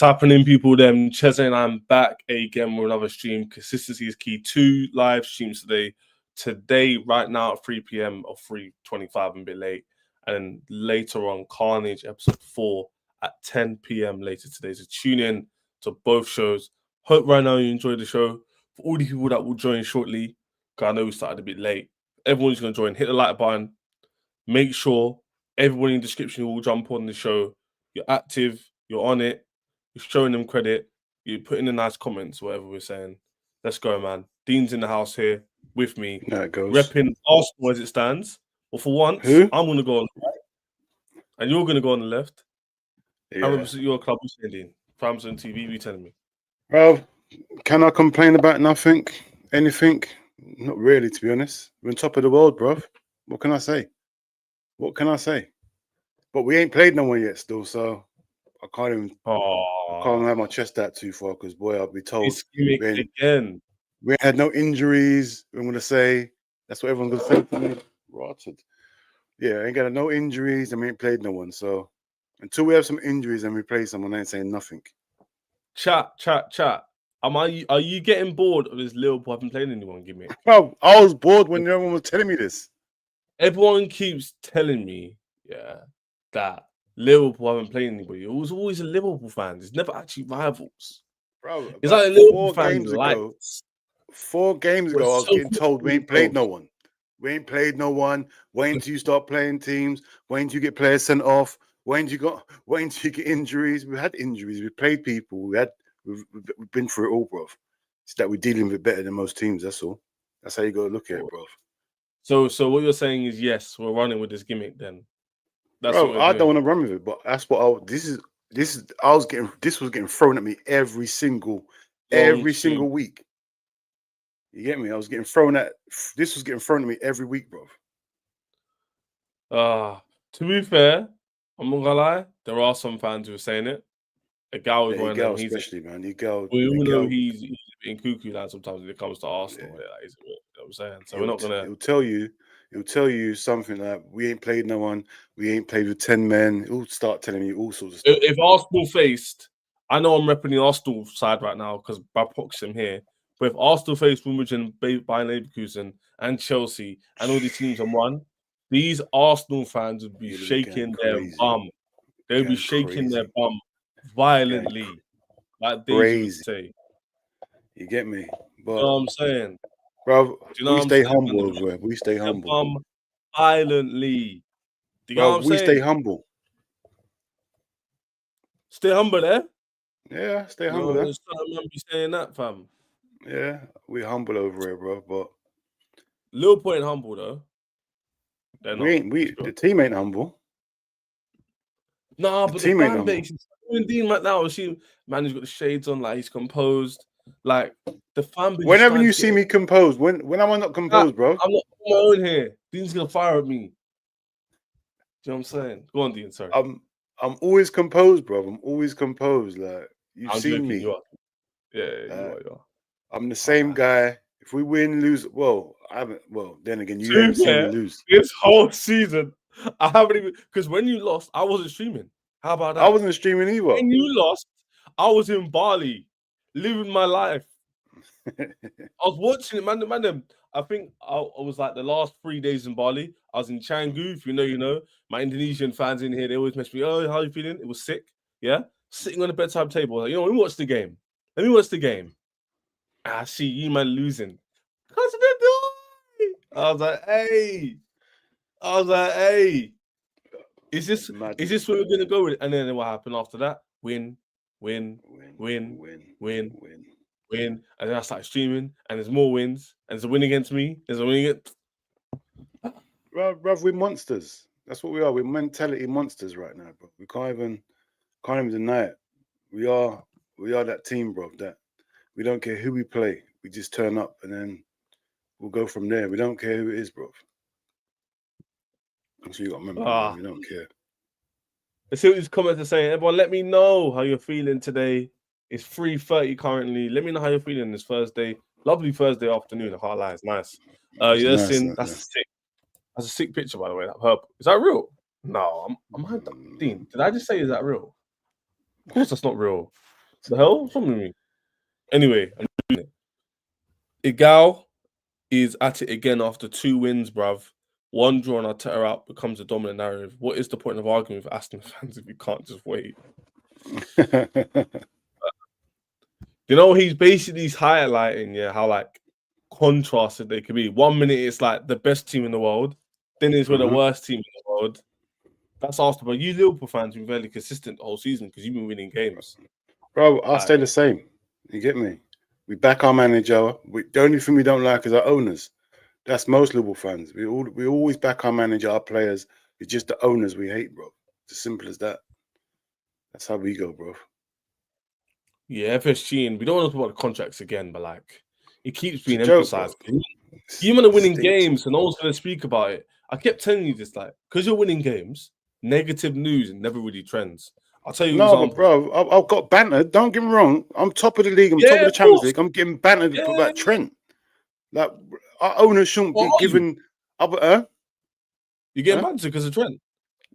happening, people? Cheze and I'm back again with another stream. Consistency is key. 2 live streams today. Today, right now at 3 p.m. or 3:25, I'm a bit late. And then later on, Carnage episode 4 at 10 p.m. later today. So tune in to both shows. Hope right now you enjoy the show. For all the people that will join shortly, because I know we started a bit late. Everyone's going to join. Hit the like button. Make sure everyone in the description will jump on the show. You're active. You're on it. You're showing them credit. You're putting in nice comments, whatever we're saying. Let's go, man. Dean's in the house here with me. There it goes. Repping Arsenal as it stands. Well, for once, Who? I'm going to go on the right. And you're going to go on the left. Yeah. I represent your club. What's saying, Dean? Prams on TV, you telling me? Well, can I complain about nothing? Anything? Not really, to be honest. We're on top of the world, bruv. What can I say? What can I say? But we ain't played no one yet still, so I can't even have my chest out too far because, boy, I'll be told we ain't had no injuries. I'm going to say, that's what everyone's going to say to me. Rotted. Yeah, ain't got no injuries and we ain't played no one. So until we have some injuries and we play someone, I ain't saying nothing. Chat. Are you getting bored of this Liverpool haven't played anyone? Give me. Bro, I was bored when everyone was telling me this. Everyone keeps telling me, that Liverpool haven't played anybody. It was always a Liverpool fans. It's never actually rivals. Bro, it's like a Liverpool fan 4 games ago, I was getting told we ain't played no one. We ain't played no one. Wait until you start playing teams. Wait until you get players sent off. Wait until you get injuries. We had injuries. We played people. We've been through it all, bro. It's that we're dealing with it better than most teams. That's all. That's how you got to look at it, bro. So what you're saying is, yes, we're running with this gimmick then. That's bro, I don't want to run with it, but that's what this was getting thrown at me every single week. You get me? This was getting thrown at me every week, bro. To be fair, I'm not gonna lie, there are some fans who are saying it. A gal is one of them. Especially, man. We all know he's in cuckoo land sometimes when it comes to Arsenal. Yeah. You know what I'm saying? So we're not gonna. He'll tell you something like we ain't played no one. We ain't played with 10 men. He'll start telling you all sorts of stuff. If Arsenal faced, I know I'm repping the Arsenal side right now because by proxy here. But if Arsenal faced Wimbledon, Bayern Leverkusen, and Chelsea, and all these teams and won, these Arsenal fans would be shaking their bum. They would be shaking their bum violently, like they would say. You get me? But, you know what I'm saying? Bro, we stay humble over here. We stay humble. Violently. Do you know what I'm saying? We stay humble. Stay humble there? Yeah, stay humble there. I remember you saying that, fam. Yeah, we're humble over here, bro. But Liverpool ain't humble though. The team ain't humble. Nah, but the fan base is doing Dean right now. Man, he's got the shades on, like he's composed. Like the fan base. Whenever you see me composed, when am I not composed, bro? I'm not on my own here. Dean's gonna fire at me. Do you know what I'm saying? Go on, Dean. Sorry. I'm always composed, bro. I'm always composed. Like you've seen me. You are. Yeah, you are. I'm the same guy. If we win, lose, well, I haven't. Well, then again, you haven't seen me lose. This whole season, I haven't even because when you lost, I wasn't streaming. How about that? I wasn't streaming either. When you lost, I was in Bali, living my life. I was watching it, man. I think I was like the last 3 days in Bali. I was in Canggu. If you know. My Indonesian fans in here, they always mess me. Oh, how are you feeling? It was sick. Yeah, sitting on the bedside table. Like, let me watch the game. I see you, man, losing. Because of the dog. I was like, hey. Is this where we're gonna go with it? And then what happened after that? Win. And then I started streaming, and there's more wins, and there's a win against me. There's a win against. Bro, we're monsters. That's what we are. We're mentality monsters right now, bro. We can't even deny it. We are that team, bro. That we don't care who we play. We just turn up, and then we'll go from there. We don't care who it is, bro. That's what you got to remember. We don't care. Let's see what these comments are saying. Everyone, let me know how you're feeling today. It's 3:30 currently. Let me know how you're feeling this Thursday. Lovely Thursday afternoon. I can't lie. It's nice. That's a sick picture, by the way. That purple. Is that real? No, I'm Dean. Did I just say is that real? Of course, that's not real. The hell? What's wrong with me? Anyway, I'm doing it. Igal is at it again after 2 wins, bruv. 1 draw and Arteta out becomes a dominant narrative. What is the point of arguing with Aston fans if you can't just wait? You know, he's highlighting, how like contrasted they could be. 1 minute it's like the best team in the world, then it's the worst team in the world. That's Arsenal, but you Liverpool fans have been very consistent the whole season because you've been winning games. Bro, I'll stay the same. You get me? We back our manager. The only thing we don't like is our owners. That's most Liverpool fans. We always back our manager, our players. It's just the owners we hate, bro. It's as simple as that. That's how we go, bro. Yeah, FSG, and we don't want to talk about the contracts again, but like it keeps being emphasized. You men are winning games, and no one's going to speak about it. I kept telling you this, like, because you're winning games, negative news never really trends. I'll tell you an example. But bro, I've got bantered. Don't get me wrong. I'm top of the league. I'm top of the Champions League. I'm getting bantered about Trent. Like, our owners shouldn't be given other. You're getting bantered because of Trent?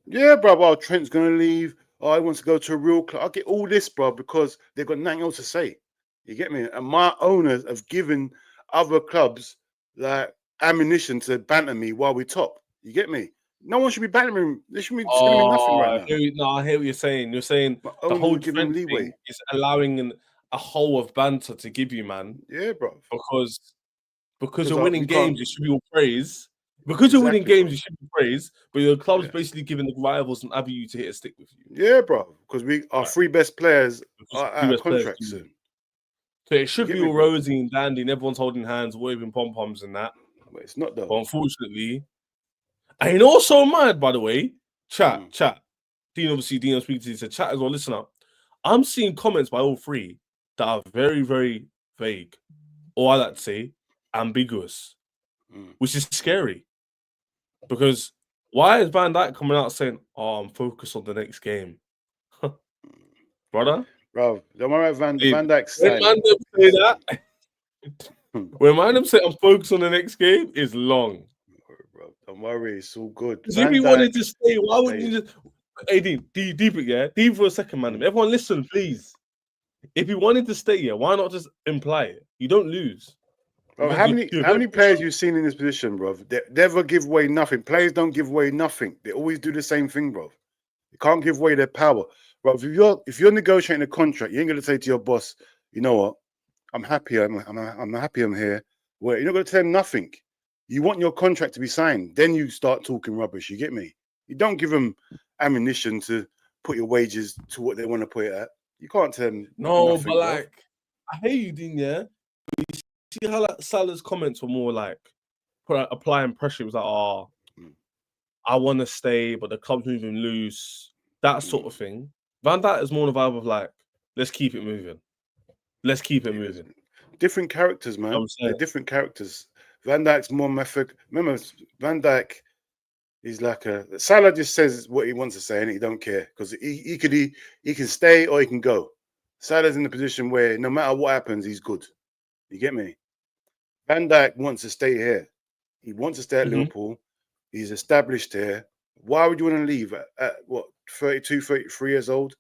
Yeah, bro. Well, Trent's going to leave. Oh, he wants to go to a real club. I get all this, bro, because they've got nothing else to say. You get me? And my owners have given other clubs like ammunition to banter me while we top. You get me? No one should be bantering me. There should be nothing right now. I hear what you're saying. You're saying the whole Trent thing is allowing a hole of banter to give you, man. Yeah, bro. Because you're winning games, you should be all praise. Because you're winning games, you should be praised, but your club's basically giving the rivals an avenue to hit a stick with you. Yeah, bro. Because our 3 best players are out of contract soon. So it should be all rosy and dandy, and everyone's holding hands, waving pom poms and that. But it's not though. But unfortunately, I ain't also mad, by the way. Chat. Dean speaking to you, said, chat as well. Listen up. I'm seeing comments by all 3 that are very, very vague, or I like to say ambiguous, which is scary. Because why is Van Dijk coming out saying, "Oh, I'm focused on the next game," brother? Bro, don't worry about Van Dijk saying. When Mandem say that, when Mandem say I'm focused on the next game, is long. Bro, don't worry, it's all good. Because if he wanted to stay, why wouldn't you just? Hey, deep it, yeah, deep for a second, Mandem. Everyone, listen, please. If he wanted to stay, yeah, why not just imply it? You don't lose. Bro, how many players you've seen in this position, bro? They never give away nothing. Players don't give away nothing. They always do the same thing, bro. You can't give away their power, bro. If you're negotiating a contract, you ain't gonna say to your boss, you know what? I'm happy. I'm happy. I'm here. Well, you're not gonna tell them nothing. You want your contract to be signed, then you start talking rubbish. You get me? You don't give them ammunition to put your wages to what they want to put it at. You can't tell them. No, nothing, but like, bro. I hear you, Dean. Yeah. See how like Salah's comments were more like applying pressure. It was like, I want to stay, but the club's moving loose. That sort of thing. Van Dijk is more the vibe of like, let's keep it moving. Let's keep it moving. Different characters, man. They're different characters. Van Dijk's more method. Remember, Van Dijk is like Salah just says what he wants to say and he don't care because he can stay or he can go. Salah's in the position where no matter what happens, he's good. You get me? Van Dijk wants to stay here. He wants to stay at Liverpool. He's established here. Why would you want to leave at what, 32, 33 years old?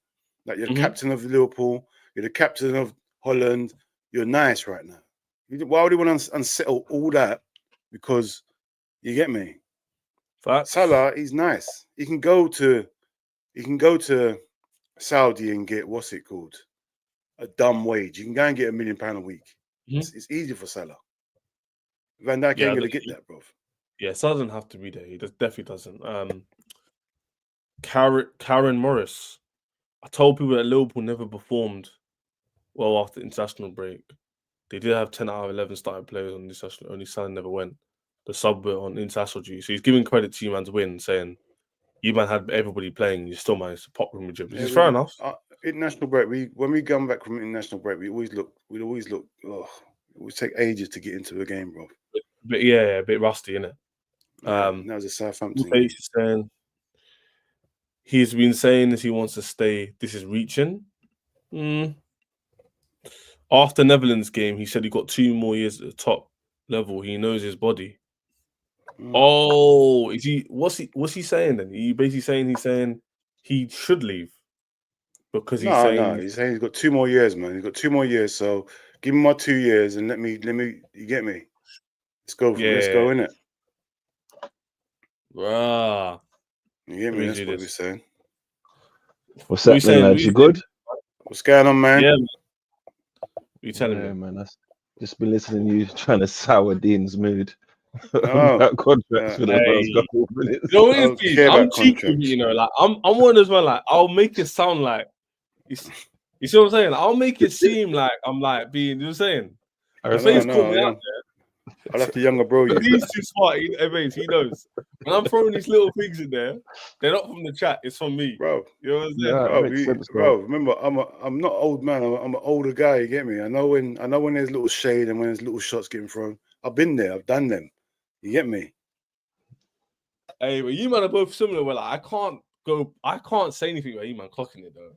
Like you're captain of Liverpool. You're the captain of Holland. You're nice right now. Why would you want to unsettle all that? Because you get me. Salah, he's nice. He can go to Saudi and get what's it called? A dumb wage. You can go and get £1 million a week. It's easy for Salah. Van Dijk ain't gonna get that, bro. Yeah, Salah doesn't have to be there. He definitely doesn't. Karen Morris. I told people that Liverpool never performed well after international break. They did have 10 out of 11 starting players on international. Only Salah never went. The sub were on international duty. So he's giving credit to you man's win, saying you man had everybody playing. You still managed to pop them with which is fair enough. International break. When we come back from international break, we always look. Oh, it would take ages to get into a game, bro. But yeah, a bit rusty, innit? That was a Southampton game. He's been saying that he wants to stay. This is reaching. After Netherlands game, he said he got 2 more years at the top level. He knows his body. Oh, is he? What's he saying then? He basically saying he should leave because he's No, saying he's saying he's got 2 more years, man. He's got 2 more years, so give him my 2 years and let me. You get me? Let's go. Let's go in it. Rah. You get Let me? me That's do what we're this. saying. What's What you happening, saying? lads? You good? What's going on, man? Yeah, man. You telling Yeah, me? man. I've just been listening to you trying to sour Dean's mood Oh, about contracts for the last Hey. couple of minutes. You know what I it is, don't Pete? care I'm about cheeky, contracts. you know. Like I'm one as well. Like I'll make it sound like you see what I'm saying. I'll make it seem like I'm like being. You know what I'm saying? The face called me out I'll have to younger bro there. you. He's too smart. He knows. When I'm throwing these little things in there, they're not from the chat. It's from me, Bro. You know what I'm saying? Yeah, Bro, it makes sense, bro, remember I'm not old man. I'm an older guy. You get me? I know when there's little shade and when there's little shots getting thrown. I've been there. I've done them. You get me? Hey, but you man are both similar. Where like I can't say anything about you man clocking it though.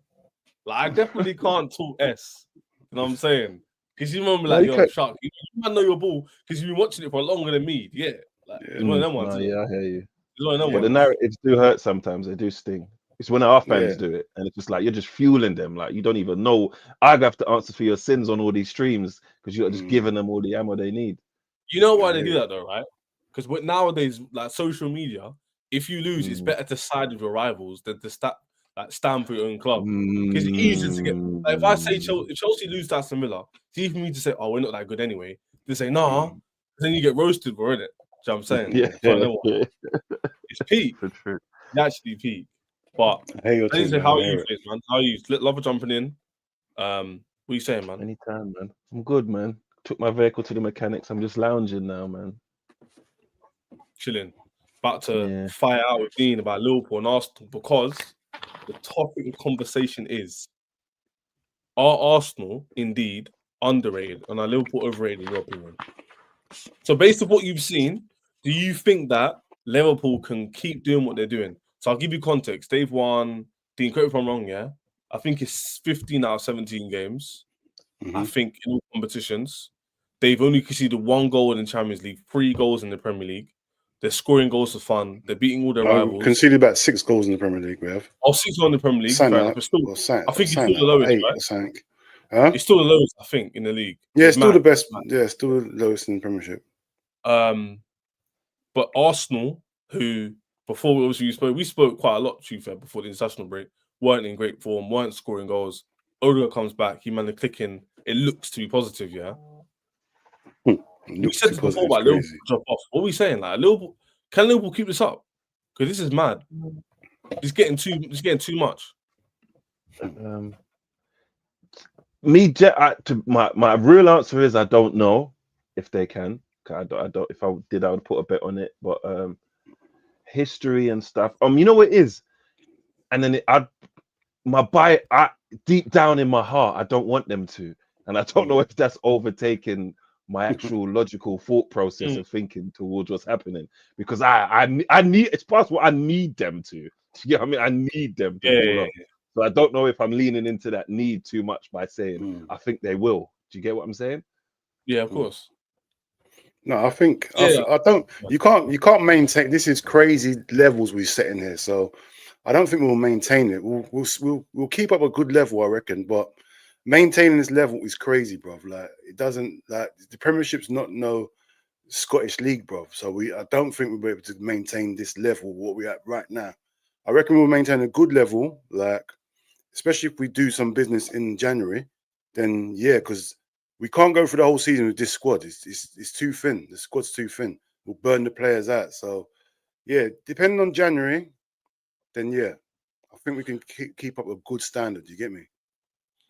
Like I definitely can't talk S. You know what I'm saying? Because you remember like, yo, Shark, you man know your ball because you've been watching it for longer than me. Yeah, like it's one of them ones. No, yeah, I hear you. It's one of them But the ones. narratives do hurt sometimes. They do sting. It's when our fans Yeah. do it, and it's just like you're just fueling them. Like you don't even know. I have to answer for your sins on all these streams because you're just giving them all the ammo they need. You know why they do that though, right? Because nowadays, like social media, if you lose, it's better to side with your rivals than to stand for your own club. Because it's easier to get. Like, if I say if Chelsea lose to Aston Villa, it's easy for me to say, "Oh, we're not that good anyway." They say, "Nah," then you get roasted for it. Do you know what I'm saying? Yeah. It's peak. True. It's actually peak. But I hear your I need to say, thing, how man. are you, Fizz, man? How are you? Love for jumping in. What you saying, man? Anytime, man. I'm good, man. Took my vehicle to the mechanics. I'm just lounging now, man. Chilling. About to fire out with Dean about Liverpool and Arsenal because the topic of conversation is: are Arsenal indeed underrated and are Liverpool overrated in your opinion? So, based on what you've seen, do you think that Liverpool can keep doing what they're doing? So, I'll give you context. They've won. Dean, correct if I'm wrong. Yeah, I think it's 15 out of 17 games. I think in all competitions, they've only conceded 1 goal in the Champions League, 3 goals in the Premier League. They're scoring goals for fun. They're beating all their rivals. Conceded about 6 goals in the Premier League. We have. 6 goals in the Premier League. Fair enough. I think it's still the lowest, right? Huh? It's still the lowest, I think, in the league. Yeah, it's still the best. Yeah, still the lowest in the Premiership. But Arsenal, who before we spoke quite a lot, to be fair, before the international break, weren't in great form, weren't scoring goals. Odegaard comes back, he managed to click in. It looks to be positive, yeah. We said this before about Liverpool drop off. What are we saying? Like Liverpool, can Liverpool keep this up? Because this is mad. It's getting too much. My real answer is I don't know if they can. I don't. If I did, I would put a bet on it. But history and stuff. You know what it is, and then deep down in my heart, I don't want them to, and I don't know if that's overtaking my actual logical thought process of thinking towards what's happening, because I need, it's possible I need them to. Yeah, I mean, I need them to fall off. So I don't know if I'm leaning into that need too much by saying I think they will. Do you get what I'm saying? Yeah, of course. No, I think I don't. You can't maintain. This is crazy levels we set in here. So I don't think we'll maintain it. We'll keep up a good level, I reckon. But maintaining this level is crazy, bro. Like it doesn't, like the Premiership's not no Scottish League, bro. So I don't think we'll be able to maintain this level what we're at right now. I reckon we'll maintain a good level, like especially if we do some business in January. Then yeah, because we can't go through the whole season with this squad. It's too thin. The squad's too thin. We'll burn the players out. So yeah, depending on January, then yeah, I think we can keep up a good standard. You get me?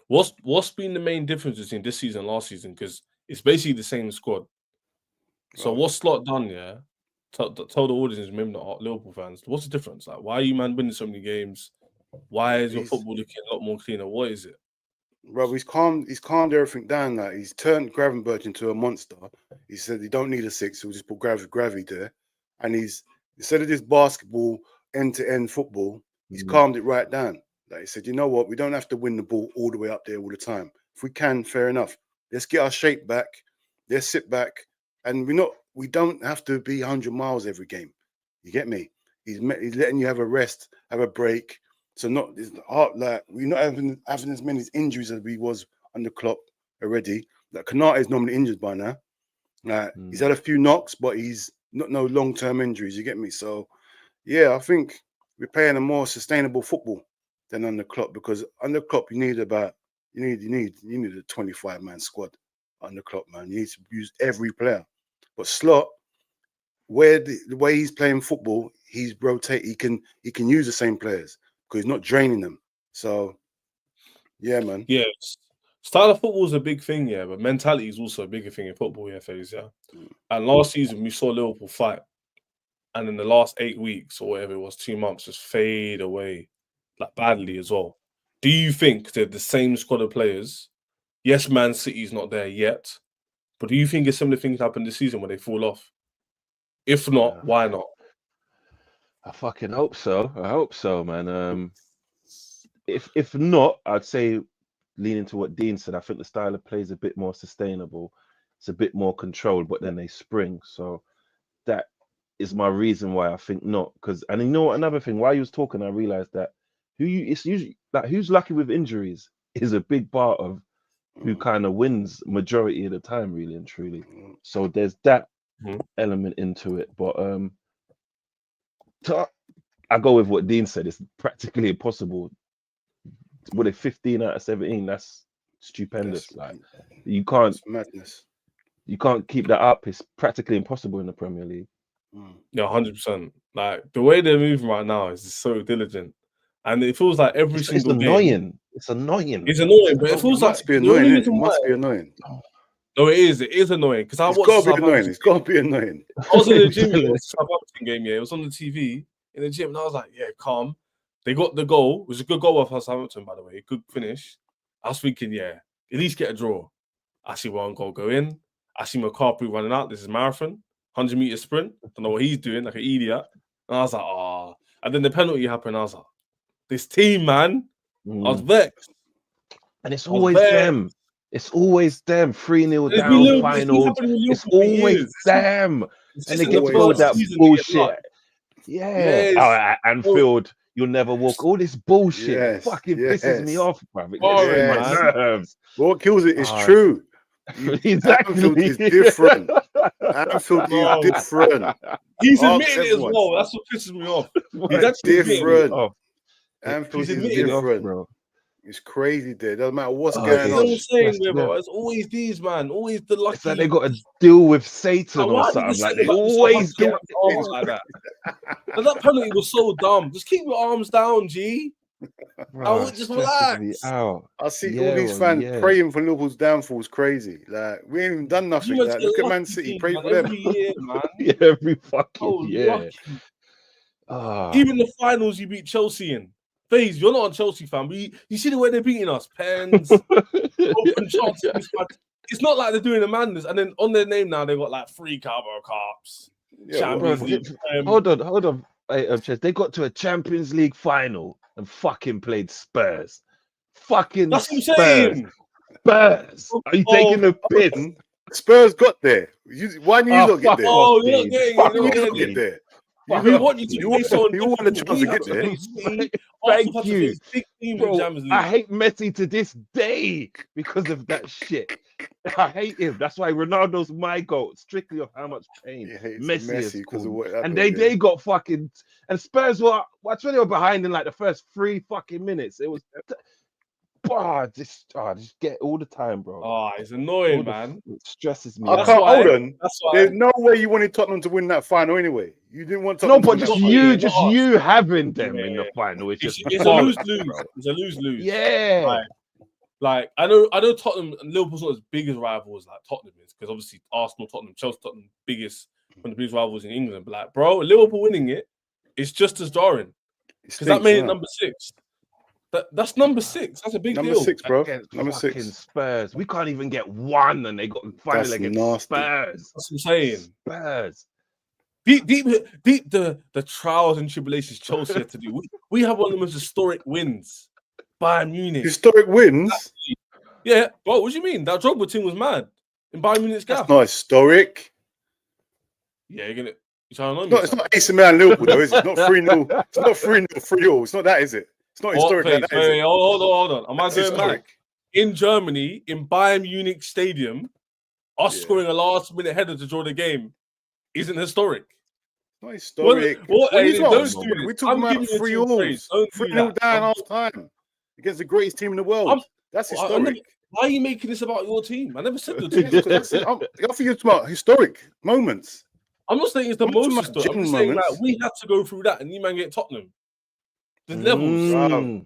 What's been the main difference between this season and last season? Because it's basically the same squad. So what's Slot done? Yeah, tell the audience, maybe not Liverpool fans, what's the difference? Like, why are you man winning so many games? Why is your football looking a lot more cleaner? What is it? Bro, he's calmed everything down. Like he's turned Gravenberch into a monster. He said he don't need a 6, he'll just put Gravy there. And he's, instead of this basketball end-to-end football, he's calmed it right down. Like he said, you know what, we don't have to win the ball all the way up there all the time. If we can, fair enough. Let's get our shape back. Let's sit back. And we don't have to be 100 miles every game. You get me? He's letting you have a rest, have a break, So not it's hard, like we're not having as many injuries as we was under Klopp already. Like Kanate is normally injured by now. Like he's had a few knocks, but he's not no long-term injuries. You get me? So yeah, I think we're playing a more sustainable football than under Klopp, because under Klopp you need a 25-man squad under Klopp, man. You need to use every player. But Slot, where the way he's playing football, he's rotate. He can use the same players because he's not draining them. So yeah, man. Yeah, style of football is a big thing, yeah, but mentality is also a bigger thing in football, yeah, FaZe, yeah. And last season we saw Liverpool fight, and in the last 8 weeks or whatever it was, 2 months, just fade away, like badly as well. Do you think they're the same squad of players? Yes, Man City's not there yet, but do you think a similar thing happen this season when they fall off? If not, why not? I fucking hope so. I hope so, man. If not, I'd say leaning to what Dean said. I think the style of play is a bit more sustainable. It's a bit more controlled, but then they spring. So that is my reason why I think not. And you know what? Another thing, while you was talking, I realized that it's usually like who's lucky with injuries is a big part of who kind of wins majority of the time, really and truly. So there's that element into it. But I go with what Dean said. It's practically impossible. With a 15 out of 17, that's stupendous. Like you can't madness. You can't keep that up. It's practically impossible in the Premier League. Yeah, 100%. Like the way they're moving right now is so diligent, and it feels like every single annoying. game. It's annoying. It's annoying, but it feels like must be annoying. It must be annoying. No, it is. It is annoying because I watched. It's got to be annoying. I was in the gym. It was a Southampton game. Yeah, it was on the TV in the gym, and I was like, "Yeah, calm." They got the goal. It was a good goal for Southampton, by the way. Good finish. I was thinking, yeah, at least get a draw. I see one goal go in. I see McCarthy running out. This is marathon, 100-meter sprint. Don't know what he's doing, like an idiot. And I was like, oh. And then the penalty happened. I was like, this team, man. I was vexed. And it's always them. It's always them. 3-0 down final. It's always them. And they get to go with that bullshit. Yeah. Oh, Anfield, you'll never walk. All this bullshit fucking pisses me off, bro. It gets my nerves. What kills it is true. Exactly. Anfield is different. Anfield is different. He's admitting it as well. That's what pisses me off. He's actually different. Anfield is different, bro. It's crazy there. Doesn't matter what's going on. It's always these, man. Always the lucky. It's like they got to deal with Satan or something. Like they always do arms like that. And that penalty was so dumb. Just keep your arms down, G. Bro, just relax. I see all these fans praying for Liverpool's downfall. Is crazy. Like we ain't even done nothing. Like, look at Man City, pray for them every year, man. Every fucking year. Even the finals, you beat Chelsea in. FaZe, you're not a Chelsea fan, but you see the way they're beating us. Pens, open chances. It's not like they're doing a madness. And then on their name now, they got like 3 Carabao Cups. Champions League. Hold on. Hey, they got to a Champions League final and fucking played Spurs. Fucking That's Spurs. What I'm saying. Spurs. Are you taking the piss? Spurs got there. Why did you not get there? Oh, you're not getting there. We want you to you want the chance to get there. Thank you. Bro, I hate Messi to this day because of that shit. I hate him. That's why Ronaldo's my goat, strictly of how much pain Messi is caused. And they got fucking, and Spurs were, they were behind in like the first 3 fucking minutes. It was just get all the time, bro. Oh, it's annoying, man. It stresses me. I can't hold on. There's no way you wanted Tottenham to win that final anyway. You didn't want Tottenham. No, but just you having them in the final. It's a lose-lose. It's a lose-lose. Yeah. Like I know Tottenham and Liverpool's not as big as rivals like Tottenham is, because obviously Arsenal, Tottenham, Chelsea, Tottenham, one of the biggest rivals in England. But like, bro, Liverpool winning it's just as jarring because that made it number 6. That's number 6. That's a big number deal. 6, bro. Number 6. Spurs. We can't even get 1, and they got finally against Spurs. That's what I'm saying. Spurs. Deep the trials and tribulations Chelsea had to do. We have one of the most historic wins. Bayern Munich. Historic wins? Yeah, bro. What do you mean? That Drogba team was mad in Bayern Munich's gap. That's not historic. Yeah, you're trying to know me. It's not AC Milan Liverpool though, is it? It's not 3-0. It's not 3-0, 3-0. It's not that, is it? It's not historic like that, is it? Hold on. Am I That's going back? historic. In Germany, in Bayern Munich Stadium, us Yeah. scoring a last-minute header to draw the game isn't historic. Not historic. What What are hey, you don't talking do about? this. We're talking I'm about giving you 3 team praise. alls. Don't do 3-0 that. down half time against the greatest team in the world. That's historic. Why are you making this about your team? I never said your team. I think it's about historic moments. I'm not saying it's the I'm talking most about historic. I'm just genuine saying like moments. we had to go through that, and you man get Tottenham. The levels. Mm.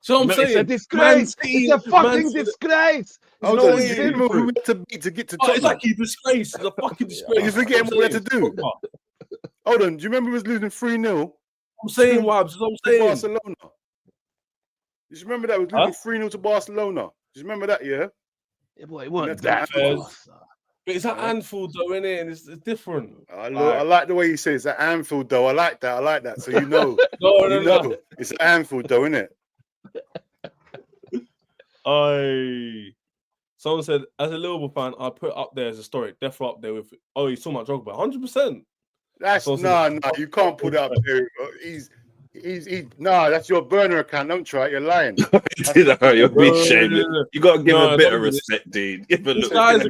So I'm saying It's a disgrace. It's a fucking disgrace. Oh, no you didn't know who we had to beat to get to Tottenham. It's like a disgrace. It's a fucking disgrace. You forgetting what we had to do. Hold on. Do you remember we was losing 3-0? I'm saying, Wabs. That's what I'm saying. Barcelona. You remember that? We was losing 3-0 to Barcelona. Do you remember that, yeah? Yeah, boy, it wasn't that close. But it's at Anfield, though, innit? And it's different. I like the way you say it's at Anfield, though. I like that. So you know. No. It's at Anfield, though, innit? Someone said, as a Liverpool fan, I put up there as historic. Definitely up there with. Oh, he's talking about Drogba. 100%. That's no. You can't put it up there. That's your burner account. Don't try it. You're lying. You're being shameless. You got to give a bit of respect, dude. This guy's a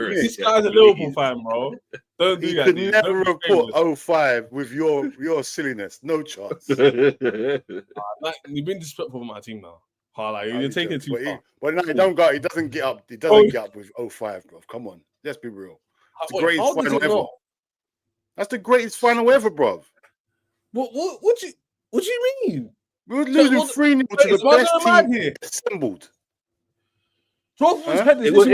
Liverpool fan, bro. Don't do that. You could never have put 05 with your silliness. No chance. You've been disrespectful with my team now. You're taking it too far. But no, he doesn't get up. He doesn't get up with 05, bro. Come on. Let's be real. It's the greatest final ever. That's the greatest final ever, bro. What do you mean? We were losing 3-0 to the best team assembled. It was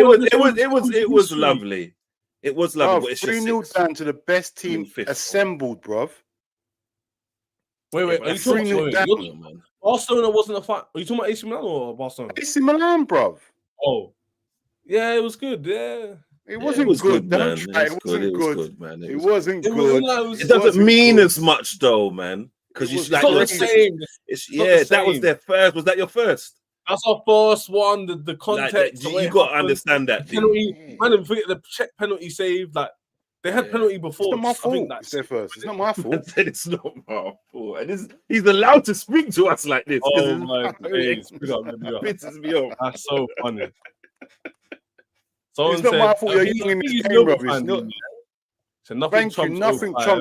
lovely. It was lovely. 3-0 down to the best team assembled, bruv. Wait. Are you talking about Barcelona wasn't a fight? Are you talking about AC Milan or Barcelona? AC Milan, bruv. Oh. Yeah, it was good. Yeah. It wasn't good, man. It wasn't good, man. It wasn't good. It doesn't mean as much, though, man. Because it's not the same. That was their first. Was that your first? That's our first one. The context. You got to understand that. Penalty. Man, didn't forget the check penalty save. Like they had penalty before. It's not my fault. It's their first. It's not my fault. I said it's not my fault. And he's allowed to speak to us like this. Oh my days! Pisses me off. That's so funny. It's not my fault. You're young in this game, bro. So nothing trumps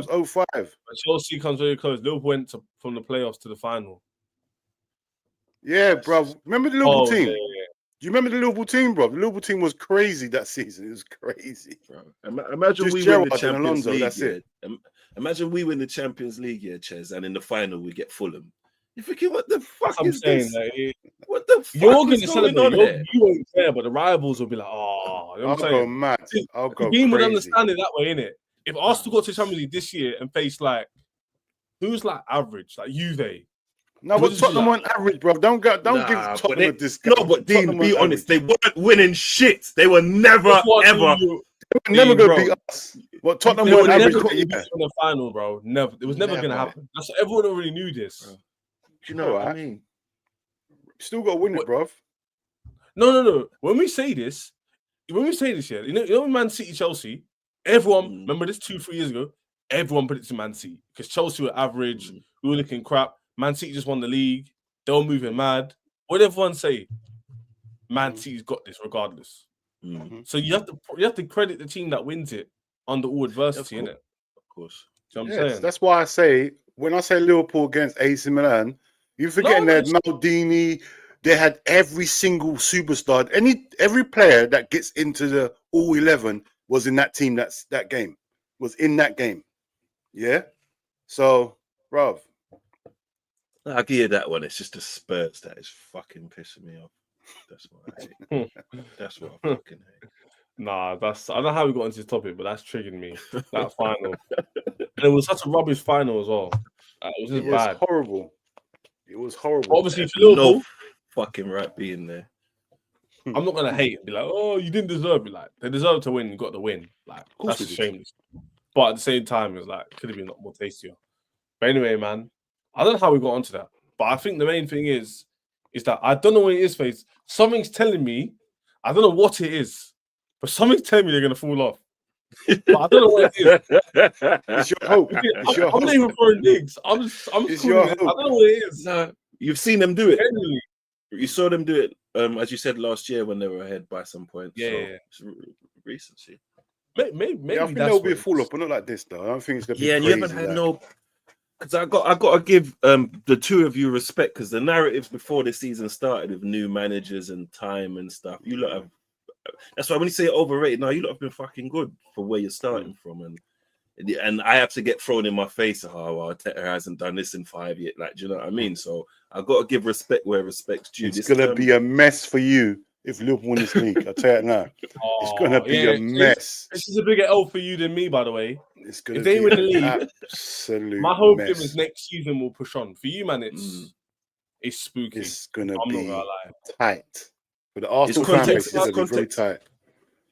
05. But Chelsea comes very close. Liverpool went from the playoffs to the final. Yeah, bro. Remember the Liverpool team? Yeah. Do you remember the Liverpool team, bro? The Liverpool team was crazy that season. It was crazy, bro. Imagine just we Gerrard win the Champions Alonso, League. That's it. Imagine we win the Champions League, Ches, and in the final we get Fulham. You're thinking, what the fuck is this? What the fuck you're going to celebrate? You won't care, but the rivals will be like, oh, you know what I'm saying? Go mad. I'll go the team would crazy. Understand it that way, innit? If Arsenal got to Champions League this year and face like who's like average, like Juve. No, but Tottenham weren't average, bro. Don't give Tottenham a discount. No, but Dean, be honest, they weren't winning shit. They were never ever. They were never going to beat us. But Tottenham weren't average. In the final, bro. Never. It was never going to happen. That's everyone already knew this. Bro. Do you know what I mean? Still got to win it, bro. No. When we say this, yeah, you know, Man City, Chelsea. Everyone remember this 2-3 years ago. Everyone predicted Man City because Chelsea were average. We were looking crap. Man City just won the league. They were moving mad. What did everyone say? Man City's got this regardless. So you have to credit the team that wins it under all adversity, innit? Of course. You know what I'm saying? That's why I say when I say Liverpool against AC Milan, you're forgetting they had Maldini. They had every single superstar. Every player that gets into the all 11 was in that team. That game was in that game. Yeah. So, bruv. I'll give you that one. It's just the Spurs that is fucking pissing me off. That's what I hate. That's what I fucking hate. Nah, I don't know how we got into this topic, but that's triggering me. That final. And it was such a rubbish final as well. It was just bad. Horrible. It was horrible. But obviously, for Liverpool, no fucking right being there. I'm not gonna hate and be like, oh, you didn't deserve it. Like they deserve to win, you got the win. Like that's a shame. But at the same time, it's like could have been a lot more tastier. But anyway, man, I don't know how we got onto that. But I think the main thing is that I don't know what it is, Face. Something's telling me, I don't know what it is, but something's telling me they're gonna fall off. But I don't know what it is. It's your hope. I'm not even throwing digs. I'm just calling it. I don't know what it is. No, You've seen them do it. Genuinely. You saw them do it, as you said last year when they were ahead by some point. Yeah, so yeah. it's recency. Maybe Yeah, I think that's there'll be a what it fall is. off, but not like this though. I don't think it's gonna be Yeah, and crazy. you haven't had like- no. Because I got to give the two of you respect, because the narratives before the season started with new managers and time and stuff. You lot have. That's why when you say overrated, now you lot have been fucking good for where you're starting from, and I have to get thrown in my face. Oh, well, Arteta hasn't done this in 5 years. Like, do you know what I mean? So I've got to give respect where respect's due. It's gonna be a mess for you if Liverpool win this league. I'll tell you it now. It's gonna be a mess. This is a bigger L for you than me, by the way. It's gonna If they be win the an league, absolute my hope mess. is next season will push on. For you, man, it's spooky. It's gonna I'm not be gonna lie. tight. For the Arsenal fan base, it's gonna be very tight.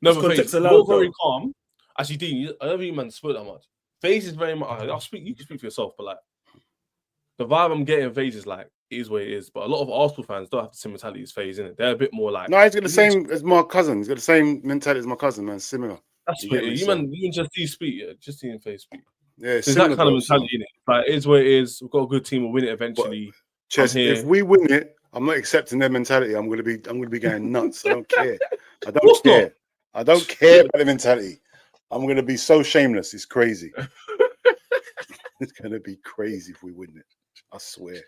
No, Is but context FaZe, allowed, you're very though? calm. Actually, Dean, I don't think man spoke that much. FaZe is very much. I'll speak. You can speak for yourself, but like the vibe I'm getting, FaZe is like it is what it is. But a lot of Arsenal fans don't have the same mentality as FaZe, innit? They're a bit more like. No, he's got the same as my cousin. He's got the same mentality as my cousin, man. Similar. That's You what get it me, is. You so- man, you can just see speak, yeah, just seeing FaZe speak. Yeah, It's similar, that kind of bro, similar. mentality, innit? Like it is what it is. We've got a good team. We'll win it eventually. Chess, I'm here. if we win it, I'm not accepting their mentality. I'm gonna be going nuts. I don't care. I don't course care. not. I don't care about the mentality. I'm gonna be so shameless. It's crazy. It's gonna be crazy if we win it. I swear.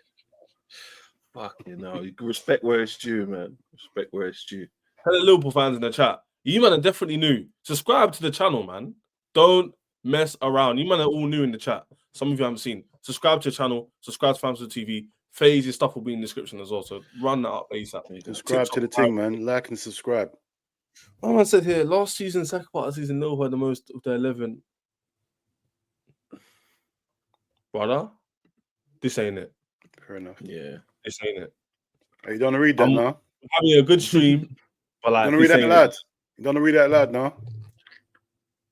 Fucking hell. You can respect where it's due, man. Respect where it's due. Tell the Liverpool fans in the chat. You man are definitely new. Subscribe to the channel, man. Don't mess around. You man are all new in the chat. Some of you haven't seen. Subscribe to the channel. Subscribe to Fans of the TV. FaZe's stuff will be in the description as well. So run that up ASAP. Subscribe to the thing, man. Like and subscribe. My man said here, last season, second part of the season, Liverpool had the most of their 11. Brother, this ain't it. Fair enough. Yeah. This ain't it. Hey, you don't want to read that now? Having a good stream, but like, You don't read this that ain't loud? it. You don't want to read that loud now?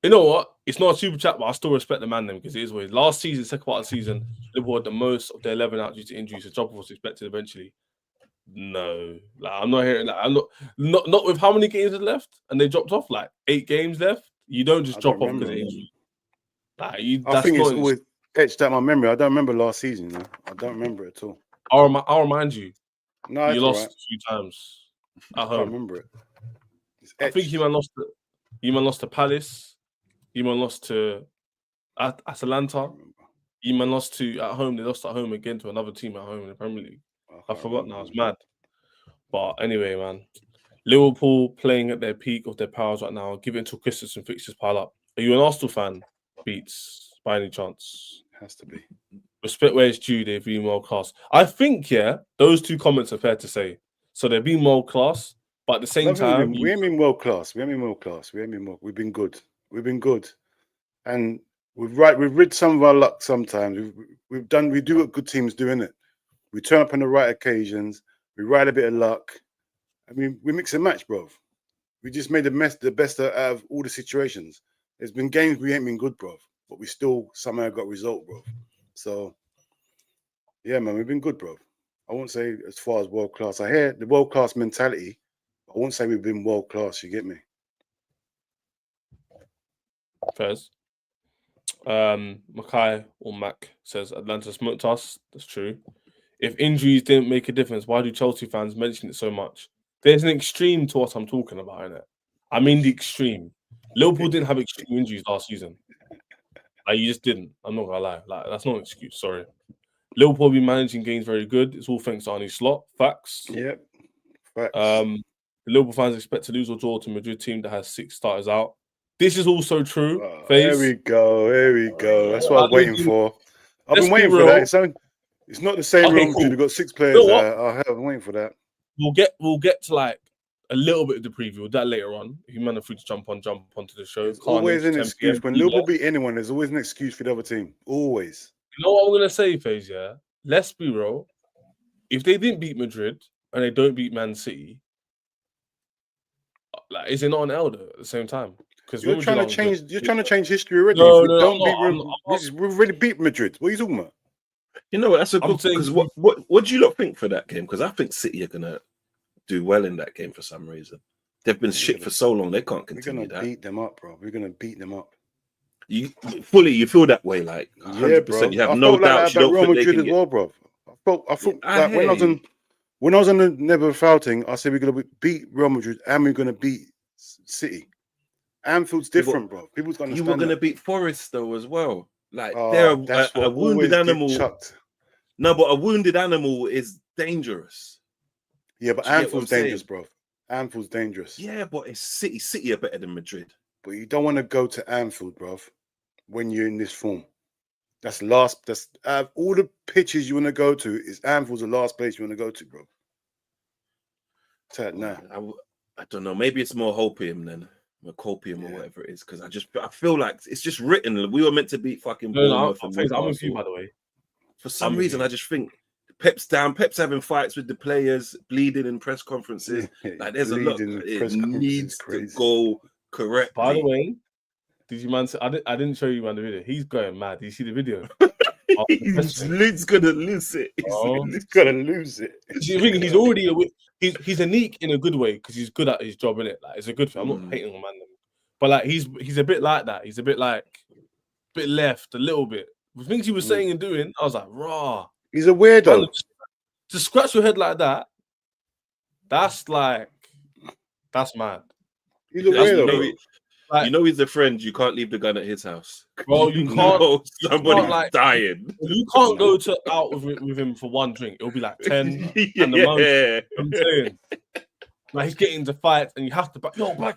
You know what? It's not a super chat, but I still respect the man then because it is what it is. Last season, second part of the season, Liverpool had the most of their 11 out due to injuries. The drop was expected eventually. No, like I'm not hearing that. I'm not with how many games are left and they dropped off like 8 games left. You don't just drop off because of injury. Like I think it's always etched out my memory. I don't remember last season. No? I don't remember it at all. I'll remind you. No, you lost a few times at I home. can't remember it. I think you man lost. You man lost to Palace. You man lost to Atalanta. You man lost to at home. They lost at home again to another team at home in the Premier League. I forgot now. It's mad. But anyway, man, Liverpool playing at their peak of their powers right now. Give it until Christmas and fixtures pile up. Are you an Arsenal fan? Beats by any chance? Has to be. Respect where it's due. They've been world class. I think those two comments are fair to say. So they've been world class, but at the same time, we ain't been world class. We ain't been world class. We've been good. We've been good, and we've rid some of our luck sometimes. We do what good teams do, innit? We turn up on the right occasions. We ride a bit of luck. I mean, we mix and match, bro. We just made the best out of all the situations. There's been games we ain't been good, bro, but we still somehow got result, bro. So, yeah, man, we've been good, bro. I won't say as far as world class. I hear the world class mentality. I won't say we've been world class. You get me? Fairs. Mackay or Mac says Atlanta smoked us. That's true. If injuries didn't make a difference, why do Chelsea fans mention it so much? There's an extreme to what I'm talking about in it. I mean the extreme. Liverpool didn't have extreme injuries last season. Like you just didn't. I'm not gonna lie. Like that's not an excuse. Sorry. Liverpool have been managing games very good. It's all thanks to Arne Slot. Facts. Yep. Facts. The Liverpool fans expect to lose or draw to a Madrid team that has 6 starters out. This is also true. Here we go. Here we go. That's what I was waiting for. I've been waiting for that. It's not the same room. Cool. We've got 6 players. I'm waiting for that. We'll get to like a little bit of the preview with that later on. If you man are free to jump onto the show. There's always an excuse. When Liverpool beat anyone, there's always an excuse for the other team. Always. You know what I'm gonna say, FaZe? Yeah. Let's be real. If they didn't beat Madrid and they don't beat Man City, like is it not an elder at the same time? Because you're trying to change history already. We've already beat Madrid. What are you talking about? You know what? That's a good thing. Because what do you lot think for that game? Because I think City are gonna do well in that game for some reason. They've been shit for so long; they can't continue that. We're gonna beat them up, bro. We're gonna beat them up. You feel that way, like 100%. You have no doubt. You don't Real Madrid as well, bro. I But I thought I like when I hear was on the Never Foul thing, I said we're gonna beat Real Madrid and we're gonna beat City. Anfield's Yeah, but different, bro. People's gonna you were understand going to that. beat Forest though as well. Like they're Oh, that's a what wounded always get animal. chucked. No, but a wounded animal is dangerous. Yeah, but Do you get what I'm Anfield's dangerous, saying? bro. Anfield's dangerous. Yeah, but it's City. City are better than Madrid. But you don't want to go to Anfield, bro, when you're in this form. That's last. That's all the pitches you want to go to. Is Anfield's the last place you want to go to, bro? Nah. I don't know. Maybe it's more hopium than copium or whatever it is. Because I feel like it's just written. We were meant to beat fucking Bournemouth and I'm with you, Newcastle. by the way. For some reason, I just think Pep's down. Pep's having fights with the players, bleeding in press conferences. Like there's a lot. It needs to go correctly. By the way, did you man? I didn't show you man the video. He's going mad. Did you see the video? Luke's gonna lose it. He's gonna lose it. You think he's already he's unique in a good way because he's good at his job, innit? Like it's a good thing. I'm not hating on man, but like he's a bit like that. He's a bit left, a little bit. The things he was saying and doing, I was like, raw. He's a weirdo. Man, to scratch your head like that, that's mad. He's a weirdo. You know he's a friend. You can't leave the gun at his house. Bro, you can't. Somebody's dying. You can't go out with him for one drink. It'll be like 10 and the most. I'm saying, like he's getting into fights and you have to back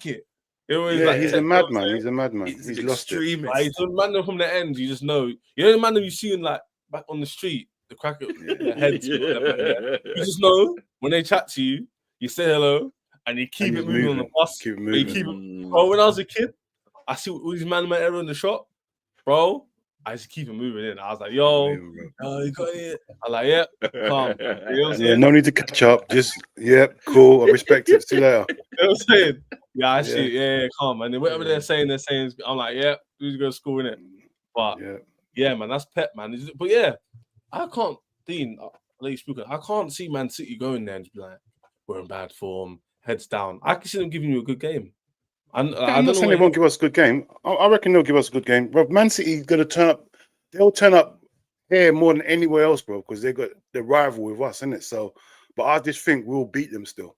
it. He's a madman. He's a madman. He's lost it. Like, he's a man from the end. You just know. You know the man that you see in like back on the street, the cracker heads. You just know when they chat to you, you say hello. And you keep it moving on the bus. Keep it moving. Bro, when I was a kid, I see all these man ever in the shop, bro. I just keep it moving in. I was like, yo, you got it. I'm like, yep, calm. Yeah, no need to catch up. Just, yep, cool. I respect it. See you later. You know what I'm saying? Yeah, I see. Yeah, calm. And then whatever they're saying, I'm like, yeah, who's going to school in it? But yeah, man, that's Pep, man. But yeah, I can't, Dean, I can't see Man City going there and just be like, we're in bad form. Heads down. I can see them giving you a good game. I'm not saying they won't give us a good game. I reckon they'll give us a good game. Bro, Man City going to turn up. They'll turn up here more than anywhere else, bro, because they got the rival with us, isn't it? So, but I just think we'll beat them still.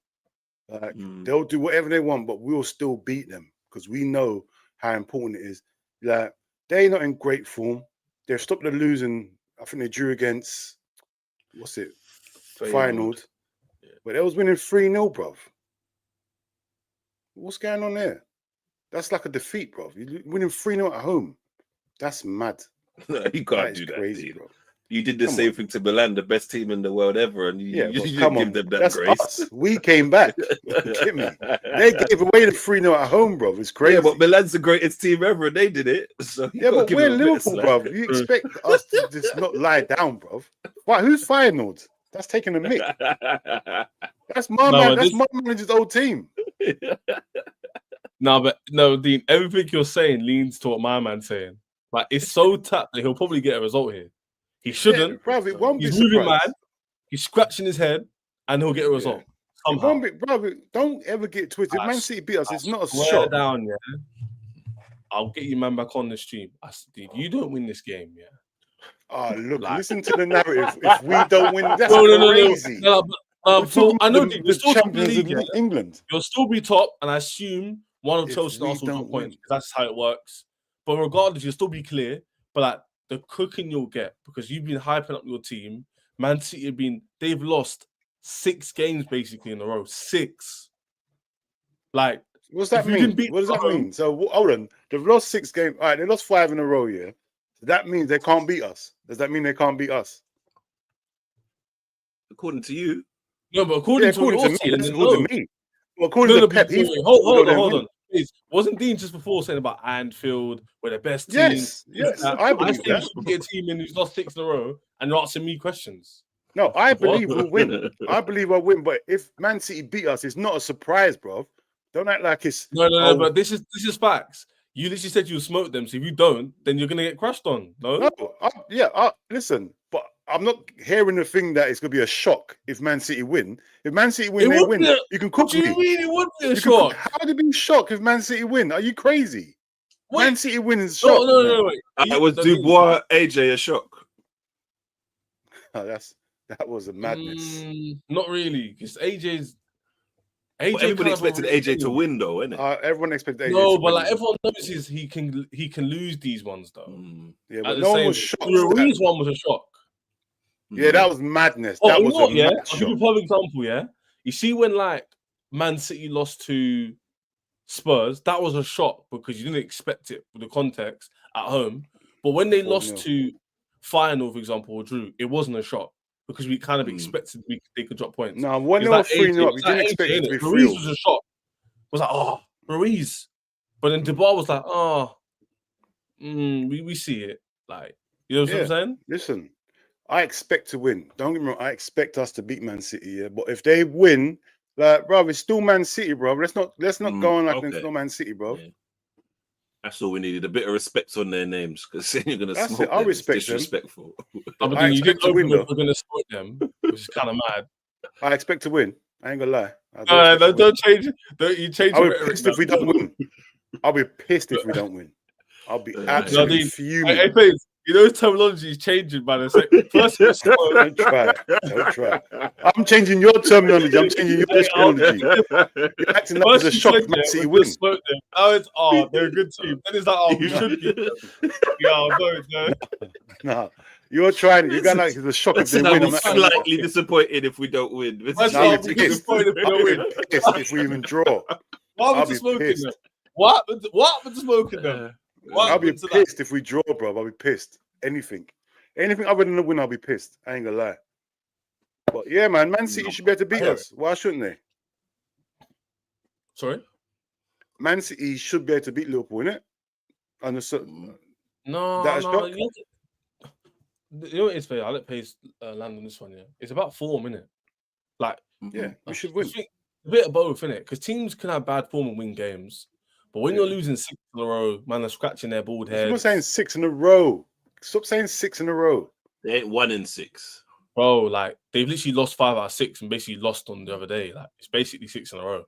Like they'll do whatever they want, but we'll still beat them because we know how important it is. Like they're not in great form. They've stopped the losing. I think they drew against Feyenoord. But they was winning 3-0, bro. What's going on there? That's like a defeat, bro. You're winning 3-0 at home. That's mad. You can't do that. Crazy, bro. You did the same thing to Milan, the best team in the world ever, and you come give on. them that That's grace. Us. We came back. Get me? They gave away the 3-0 at home, bro. It's crazy. Yeah, but Milan's the greatest team ever, and they did it. So but we're Liverpool, bro. You expect us to just not lie down, bro? Why? Who's Feyenoord? That's taking a mick. That's my man. That's my manager's old team. No, Dean, everything you're saying leans to what my man's saying. Like, it's so tapped that he'll probably get a result here. He shouldn't. Yeah, bruv, it won't He's be moving mad. He's scratching his head, and he'll get a result. It won't be, bruv, don't ever get twisted. Man City beat us. It's not a shot. Down, yeah. I'll get you, man, back on the stream. Dude, you don't win this game, yeah. Oh, look, listen to the narrative. If we don't win, that's crazy. I know you'll still top the league, England. You'll still be top, and I assume one of Chelsea and Arsenal got points. That's how it works. But regardless, you'll still be clear. But like the cooking you'll get because you've been hyping up your team. Man City they've lost 6 games basically in a row. 6. Like, what's that mean? What does that mean? So hold on, they've lost 6 games. All right, they lost 5 in a row. Yeah, so that means they can't beat us. Does that mean they can't beat us? According to you. No, but according to me. Well, according to Pep, hold on. Please. Wasn't Dean just before saying about Anfield, we're the best team? Yes, I believe that. You get a team in who's lost 6 in a row, and you're asking me questions. No, I believe we'll win. I believe I'll win. But if Man City beat us, it's not a surprise, bro. Don't act like it's no. But this is facts. You literally said you'll smoke them. So if you don't, then you're gonna get crushed on. No, listen, but I'm not hearing the thing that it's gonna be a shock if Man City win. If Man City win, they win. You can cook me. What do you mean it would be a shock? How would it be a shock if Man City win? Are you crazy? Man City win is a shock. No. Wait. Was Dubois AJ a shock? Oh, that's That was a madness. Not really, because AJ's. But AJ everybody kind of expected AJ to win, though, innit? Everyone expected AJ No, to but win. like everyone knows he can lose these ones though. Yeah, At but the no one same- was shocked. The Ruiz one was a shock. Yeah, that was madness. Oh, That you was know what, a yeah. mad I'll give you shock. a perfect example. Yeah, you see when like Man City lost to Spurs, that was a shock because you didn't expect it with the context at home. But when they 4-0. lost to Final, for example, or drew, it wasn't a shock because we kind of expected they could drop points. No, when It they was were like 3-0 up, AJ, you didn't expect it to be Ruiz 3-0. was a shock. It was like, oh, Ruiz. But then Dybala was like, oh, we see it. Like, you know what I'm saying? Listen, I expect to win. Don't get me wrong. I expect us to beat Man City. Yeah, but if they win, like, bro, it's still Man City, bro. Let's not go on like it's not Man City, bro. Yeah. That's all we needed. A bit of respect on their names, because you're gonna That's smoke it. I them. It's respect them. disrespectful. I you did expect to open win, with though. we're gonna smoke them, which is kind of mad. I expect to win. I ain't gonna lie. I do expect to win. Don't change it. Don't you change I'll your be rhetoric pissed now. if we don't win. I'll be pissed if we don't win. I'll be absolutely fuming. Hey, please, you know terminology is changing by the second. First, Don't try it. Don't try it. I'm changing your terminology. I'm changing your terminology. You're acting like it's a shock if Man City win. Now it's they're a good team. Then it's like we should be. No. No, you're trying. You're gonna like it's a shock if they I'll win. be I'm not slightly disappointed if we don't win. I'll be pissed if we even draw. What I'll happened to be smoking pissed. them? What happened to smoking them? I'll be pissed if we draw, bro. I'll be pissed. Anything other than the win, I'll be pissed. I ain't gonna lie. But yeah, man City should be able to beat us. Why shouldn't they? Sorry? Man City should be able to beat Liverpool, innit? No. You know what it is, Faye? I'll let Pace land on this one, yeah? It's about form, innit? Like, yeah, we should win. A bit of both, innit? Because teams can have bad form and win games. But when you're losing 6 in a row, man, they're scratching their bald head. I'm not saying 6 in a row. Stop saying 6 in a row. They ain't 1 in 6. Bro, like, they've literally lost 5 out of 6 and basically lost on the other day. Like, it's basically 6 in a row.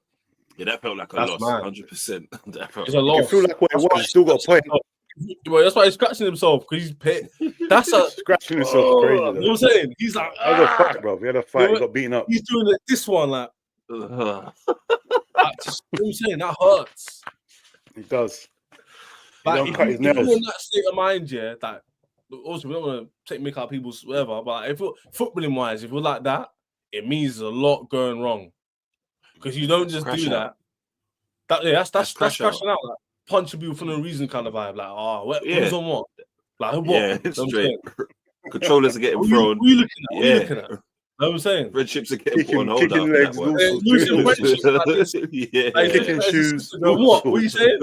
Yeah, that felt like a That's loss, mad. 100%. It's a loss. You feel like what it was, still got a point. Well, that's why he's scratching himself, because he's pit. That's a scratching himself crazy, though. You know what I'm saying? He's like, I had a fight, bro. We had a fight, he got beaten up. He's doing this one, like, just, you know what I'm saying? That hurts. He does. Like, He don't cut his nails. If you're in that state of mind, yeah, that also we don't want to take make out people's whatever, but like, if you're footballing wise, if you're like that, it means there's a lot going wrong. Because you don't just do that. That's crashing out, like punching people for no reason kind of vibe. Like, who's on what? Like, what? Yeah, it's straight. Controllers are getting thrown. What are you looking at? What are you looking at? Know what I'm saying? Friendships are getting put on hold kicking legs, losing friendships. Kicking shoes. What are you saying?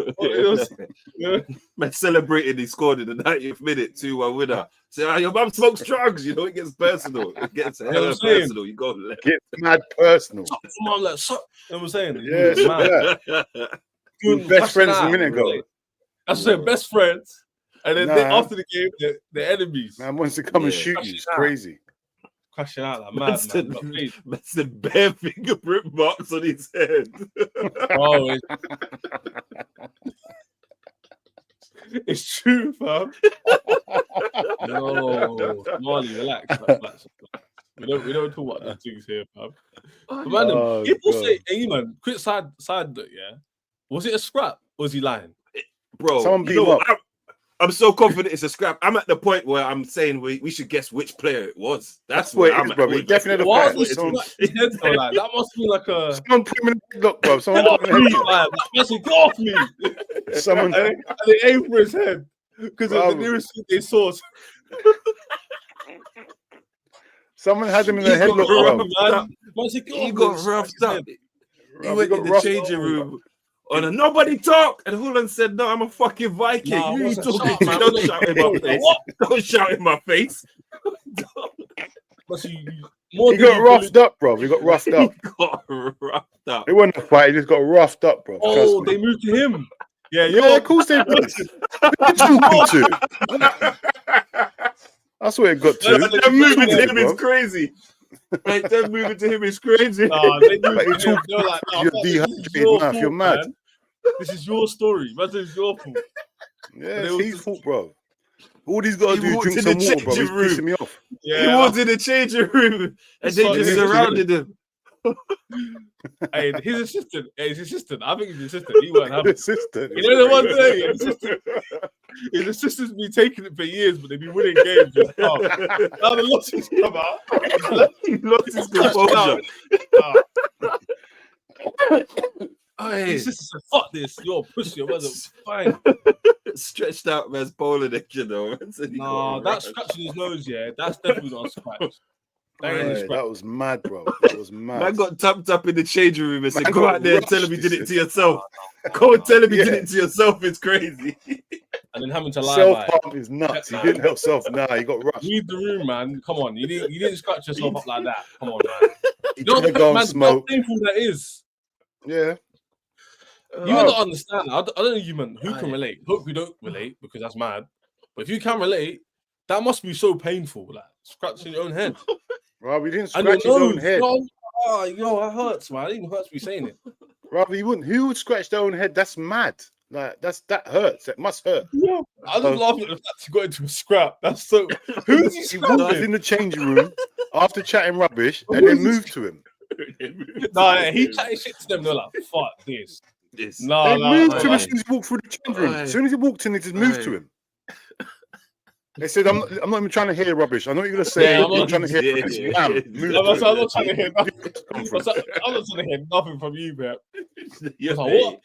Man celebrating he scored in the 90th minute, 2-1 winner. Say, your mum smokes drugs, you know, it gets personal. It gets hella personal. You go left. Get mad personal. Mum, like, you know what I'm saying? Yeah, best friends a minute ago. That's what I'm saying, best friends. And then after the game, they're enemies. Man wants to come and shoot you. It's crazy. Crashing out like mad, That's the bare fingerprint marks on his head. Bro, it's true, fam. No, Marley, relax. We don't talk about the things here, fam. But man, people say, hey man, quick side note, yeah. Was it a scrap? Or was he lying? Bro, someone beat him up. I'm so confident it's a scrap. I'm at the point where I'm saying we should guess which player it was. That's what I'm it is, bro. He definitely had a fight. Like, that must be like a... Someone put him in the headlock, bro. Someone put him in the headlock. Get off me! Someone... and they aimed for his head. Because the nearest thing they saw. Someone had him in the headlock, bro. He got roughed up. He went in the changing room. On a nobody talk, and Hulan said, "No, I'm a fucking Viking." Nah, you talking? Don't shout in my face. Don't shout in my face. He got roughed up, bro. He got roughed up. It wasn't a fight. He just got roughed up, bro. Oh, they moved to him. Yeah, of course they did. That's where it got to. Them moving to him is crazy. Like, them moving to him is crazy. Nah, they moved to him. They're like, you're dehydrated enough. You're mad. Man. This is your story. That's your fault. Yeah, it's his fault, bro. All he's got to do is drink some water, bro. He's pissing me off. He was in the changing room and they just surrounded him. Hey, his assistant. I think his assistant. He weren't happy. Assistant. You know the one thing. His assistants be taking it for years, but they be winning games and stuff. Now the losses come out. He lost his composure. His assistant said, "Fuck this, you're a pussy." I wasn't fine. Stretched out man's bowling it, you know. Nah, that scratching his nose, yeah, that's definitely not a scratch. That was mad, bro. That was mad. Man got tapped up in the changing room and said, "Go out there and tell him you did it to yourself. Go and tell him you did it to yourself. It's crazy." And then having to lie self-harm is nuts. He didn't help self. Nah, he got rushed. Leave the room, man. Come on, you didn't scratch yourself up like that. Come on, man. He didn't go and smoke. How painful that is. Yeah. You don't understand. I don't know you, man. Who can relate? Hope we don't relate because that's mad. But if you can relate, that must be so painful. Like scratching your own head. Rob, he didn't scratch his own head. That hurts, man. It even hurts me saying it. Rob, he wouldn't. Who would scratch their own head? That's mad. Like that hurts. It must hurt. Yeah. I was laughing at the fact he got into a scrap. That's so. Who's he walked in the changing room after chatting rubbish and then moved to him. He chatted shit to them. They're like, "Fuck this." They moved to him as soon as he walked through the changing room. As soon as he walked in, they just moved to him. They said, I'm not even trying to hear rubbish. I know what you're going to say. I'm not trying to hear rubbish. I'm not trying to hear nothing. I'm not trying to hear nothing from you, man. You're like,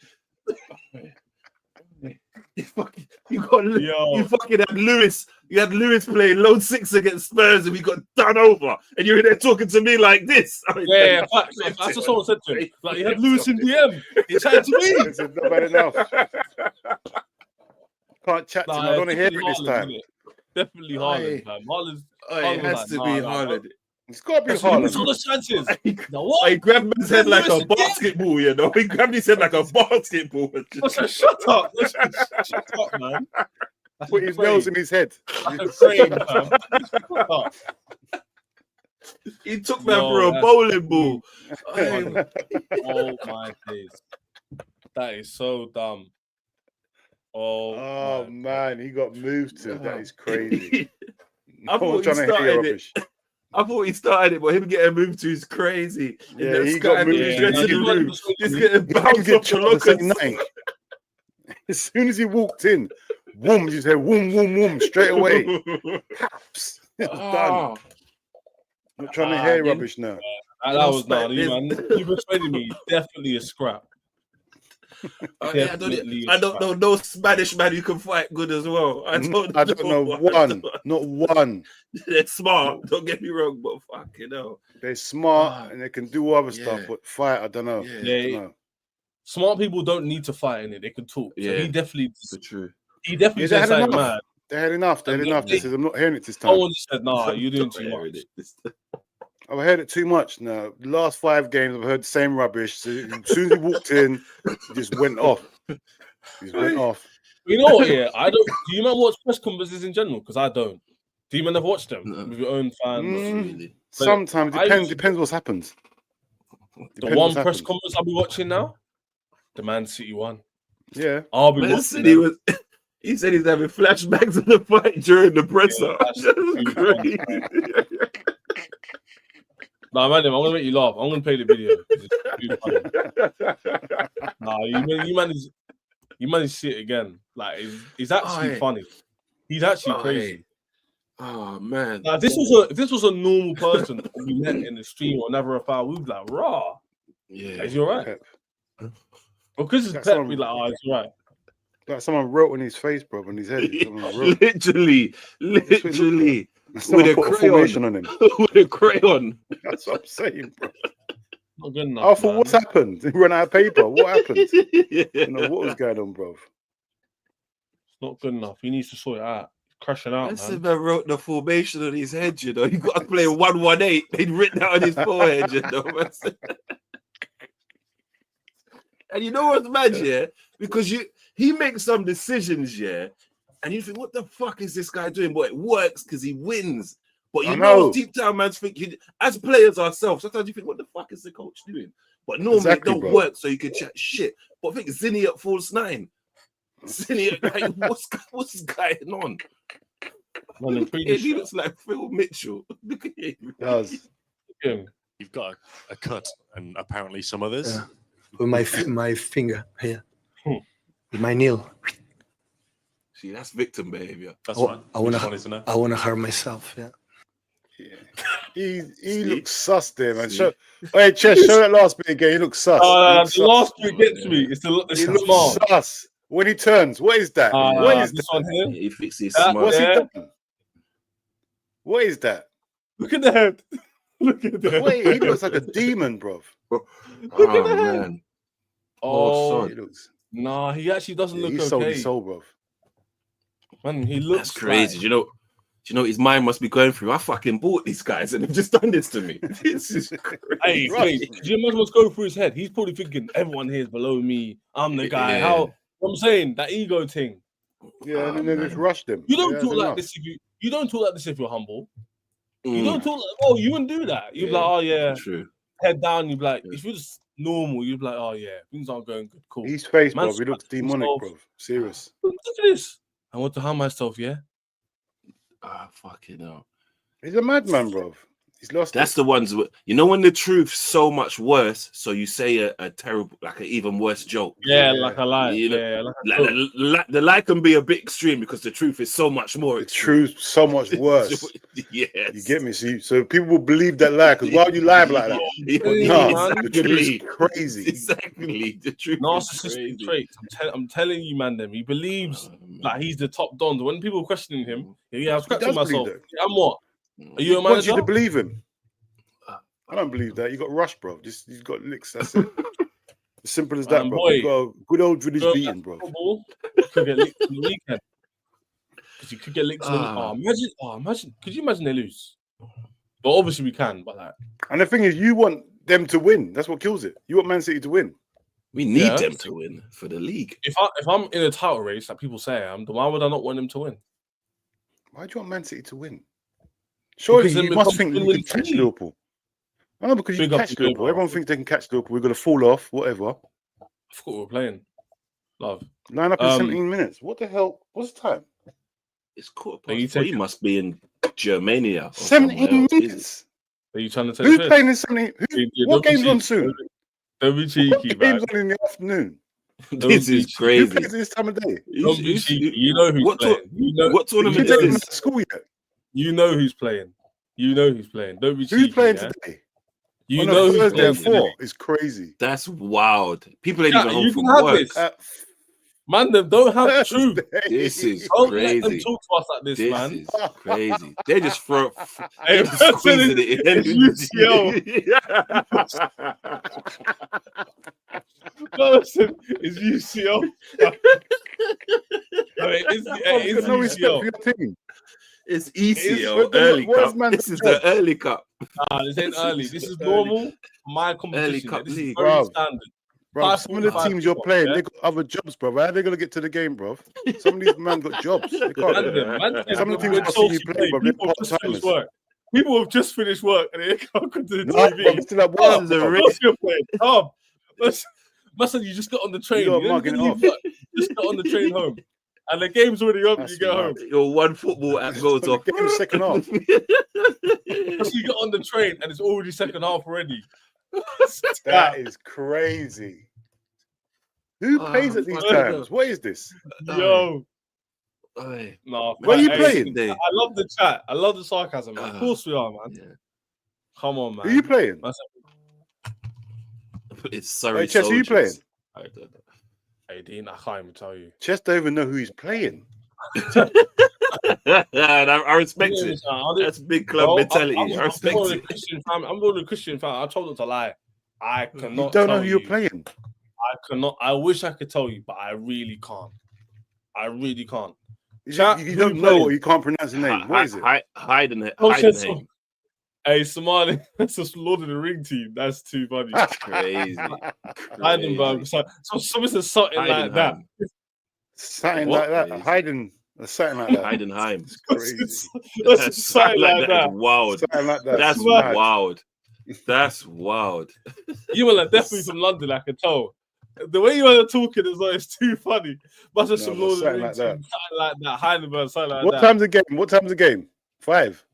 what? You fucking had Lewis. You had Lewis playing load 6 against Spurs and we got done over. And you're in there talking to me like this. I mean, that's what someone said to me. Like, you had Lewis in DM. He chatted to me. It's not bad enough. Can't chat to him. I don't want to hear it this time. Definitely Haaland, man. It has to be Haaland. It's got to be Haaland. What's all the chances? He grabbed his head like a basketball, you know. He grabbed his head like a basketball. Shut up. Shut up, man. Put his nose in his head. He took man for a bowling ball. Oh my days. That is so dumb. Oh man, he got moved to. That is crazy. I thought he started it, but him getting moved to is crazy. Yeah, he got moved. He's getting bounced off the lockers. As soon as he walked in, whoom, you said whoom, whoom, whoom, straight away. It's done. I'm not trying to hear rubbish now. That was not you, man. You persuaded me. Definitely a scrap. I don't know no Spanish man who can fight good as well. I don't know one. Not one. They're smart, don't get me wrong, but fucking hell. They're smart and they can do other stuff, but fight, I don't know. Smart people don't need to fight in it, they can talk. So he definitely true. He definitely said something mad. They had enough. They said, I'm not hearing it this time. Someone just said, nah, you're doing too much. I've heard it too much now. The last 5 games, I've heard the same rubbish. So as soon as he walked in, he just went off. He went off. You know what? Yeah, I don't. Do you remember watch press conferences in general? Because I don't. Do you ever watch them with your own fans? Sometimes depends what's happened. The one press conference I'll be watching now, the Man City one. Yeah, I'll be watching. He said he's having flashbacks of the fight during the presser. Nah, man, I'm gonna make you laugh. I'm gonna play the video. Nah, you managed to see it again. Like, it's actually funny. He's actually crazy. Oh man! Now, if this was a normal person that we met in the stream or never a foul, we'd be like, raw. Yeah, is you alright? Because it's Pep, we'd be like, oh, it's alright. Like someone wrote on his face, bro, on his head. literally. With a crayon on him. With a crayon. That's what I'm saying, bro. Not good enough. I thought, what's happened? He ran out of paper. What happened? You know what was going on, bro? It's not good enough. He needs to sort it out. Crashing out. Man wrote the formation on his head, you know. He got to play 1-1-8. He'd written out on his forehead, you know. And you know what's mad, yeah? Because he makes some decisions, yeah, and you think, what the fuck is this guy doing? But it works because he wins. But you know, deep down, man's thinking, as players ourselves, sometimes you think, what the fuck is the coach doing? But normally it don't work, so you can chat shit. But I think Zinni at false 9. Zinni, like, what's going on? Man, I'm pretty He sure. looks like Phil Mitchell. Look at him. Does. You've got a cut and apparently some others. Yeah. With my finger here, Hmm. with my nail. See, that's victim behavior. That's Oh, fine. I We wanna- just wanted to know. I want to hurt myself. Yeah. He looks sus there, man. Hey, Chess, show that last bit again. He looks sus. He The looks sus. last bit gets me. It's He the looks smile. sus. When he turns, what is that? What is this that? one here? He fixes his That- smile. What's Yeah. he done? What is that? Look at the head. Look at the head. Wait, he looks like a demon, bruv. Look at Oh the head. man. Oh, son. He looks. nah, he actually doesn't Yeah, look he sold okay. his soul, bruv. Man, he looks That's crazy. like- Do you know what his mind must be going through? I fucking bought these guys and they've just done this to me. This is crazy. Hey, wait, could you imagine what's going through his head? He's probably thinking everyone here is below me. I'm the guy. Yeah. How I'm saying that ego thing. Yeah, and then they just man. rushed him. You don't Yeah, talk that's like enough. this if you don't talk like this if you're humble. You Mm, don't talk like, oh, you wouldn't do that. You'd be like, oh yeah, True. head down. You'd be like, Yeah. if you're just normal, you'd be like, oh yeah, things aren't going good. Cool. His face, Man bruv. He looks scratched demonic, himself. bruv. Serious. Look at this. I want to harm myself, yeah. Fucking hell. He's a madman, bruv. He's lost That's it. the ones you know when the truth's so much worse, so you say a terrible, like an even worse joke. Yeah, Yeah. like a lie. You know, Yeah, like a Like, the lie can be a bit extreme because the truth is so much more The extreme. truth so much worse. Yes. You get me? So people will believe that lie, because why would you lie like that? Yeah, No, the truth is exactly. crazy. Exactly. The truth is narcissistic crazy. traits. I'm telling you, man. He believes like he's the top don. When people questioning him, yeah, I'm scratching does believe myself. that. Yeah, I'm what? Are you a He wants you manager? to believe him. I don't believe that. You got rushed, bro. You've got licks. That's it. As simple as that, bro. Boy, You got a good old village go beating, back bro. to football, you could get licked in the weekend. Because you could get licked. Imagine. Could you imagine they lose? But obviously we can. But like, And the thing is, you want them to win. That's what kills it. You want Man City to win. We need Yeah. them to win for the league. if I'm in a title race, like people say I am, then why would I not want them to win? Why do you want Man City to win? Surely Because then you it must becomes think you win-win can catch team. Liverpool. I know, because you Big can up catch to Liverpool. Liverpool. Everyone thinks they can catch Liverpool. We're going to fall off, whatever. I forgot we were playing. Love. Line up in Um, 17 minutes. What the hell? What's the time? It's quarter Are you past four. He taking- must be in Germania. or 17 somewhere else. minutes. Are you trying to take Who's the piss? playing in 17? What Don't be game's on cheeky. soon? Don't be What cheeky, man. game's on in the afternoon? This be is cheeky. Who crazy. plays at this time of day? Don't be cheeky. You know who's what, playing. to- You know, what tournament Kids is ain't even this? at school yet. you know who's playing. You know who's playing. Don't be cheeky. Who's playing yeah? today? You On know a who's Thursday playing. at 4. It's crazy. That's wild. People ain't Yeah, even home you from can have work. this. At Man, them don't have truth. Thursday. This is Don't let them crazy. talk to us like this, This man. is crazy. They just throw. Hey, They just squeezing it in. No, listen, it's UCL. I mean, it's No respect for UCL. your team. It's It is- ECL what- early what is cup. Man This is City? the early cup. Nah, this ain't early. This is Early. normal. My competition. Cup This is league. very Bruv. standard. Bro, Five some of the 45 teams you're people, playing, yeah? they got other jobs, bro. How are they gonna get to the game, bro? Some of these men got jobs. They Man, can't. man, Some of the when teams I see Chelsea you play, bro, they're people have just finished part-timers. work. People have just finished work and they can't come to the No, bro, TV. still at Oh, work, is a bro. real- what's your play? Listen, you just got on the train. You're You don't mugging even off. leave work. You just got on the train home. And the game's already on when That's you get home. mad. Your one football app goes The off. game's second half. So you get on the train and it's already second half already. That is crazy. Who Oh, plays at these fuck. times? What is this? Yo. Aye. No, Where are you hey, playing? Day. I love the chat. I love the sarcasm, man. Of course we are, man. Yeah. Come on, man. Who are you playing? It's Surrey Hey, Chess, who you Soldiers. Hey, Dean, I can't even tell you. Chess don't even know who he's playing. I respect it. That's big club mentality. I respect I'm it. Christian fan. I'm going to Christian fan. I told them to lie. I cannot. You don't know tell who you're you. playing. I cannot. I wish I could tell you, but I really can't. I really can't. You Chat, you who don't you know playing? or you can't pronounce the name. What is it? Hiding it. Oh, Hiding shit, name. Hey, Somali, that's a Lord of the Ring team. That's too funny. Crazy. Heidenberg. So something says something like that. Something What? like that. Crazy. Hiding. Something like that. Heidenheim. It's crazy. That's something like Is that. wild. Something like that. That's mad. wild. That's wild. You were like definitely from London, I can tell. The way you are talking is like, it's too funny. Must have No, some but Lord of the something Rings, like that. something like that. Heidelberg, something like What that. time's the game? What time's the game? 5.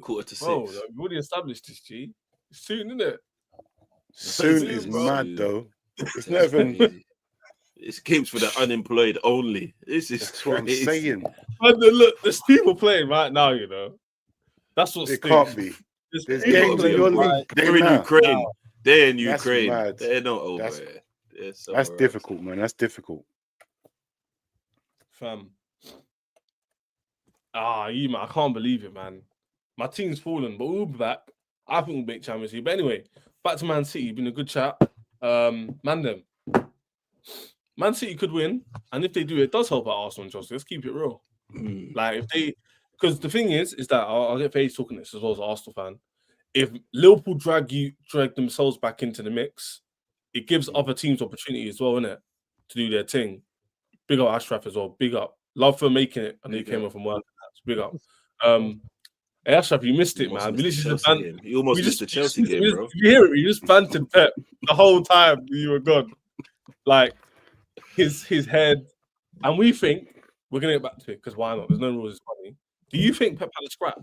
Quarter to Bro, 6. we've already established this, G. It's soon, isn't it? Soon Soon, is bro. mad though. It's not even. Crazy. This game's for the unemployed only. This is That's what I'm crazy. saying. And then look, there's people playing right now, you know. That's what It stinks. can't be. There's people games in playing your right league. They're in now. Ukraine. They're in That's Ukraine. mad. They're not over That's- here. They're That's somewhere else. difficult, man. That's difficult. Fam. You man, I can't believe it, man. My team's fallen, but we'll be back. I think we'll make Champions League. But anyway, back to Man City. Been a good chat. Man City could win, and if they do, it does help out Arsenal and Chelsea. Let's keep it real. Like if they, because the thing is that I'll get Faye talking this as well as an Arsenal fan. If Liverpool drag themselves back into the mix, it gives other teams opportunity as well, innit, to do their thing. Big up Ashraf as well. Big up. Love for making it. I know you came off from work. Big up. Hey, Ashraf, you missed it, man. We literally just You almost missed the Chelsea game, bro. You hear it? You just bantered Pep the whole time you were gone. Like his head, and we think we're gonna get back to it because why not? There's no rules. It's funny. Do you think Pep had a scrap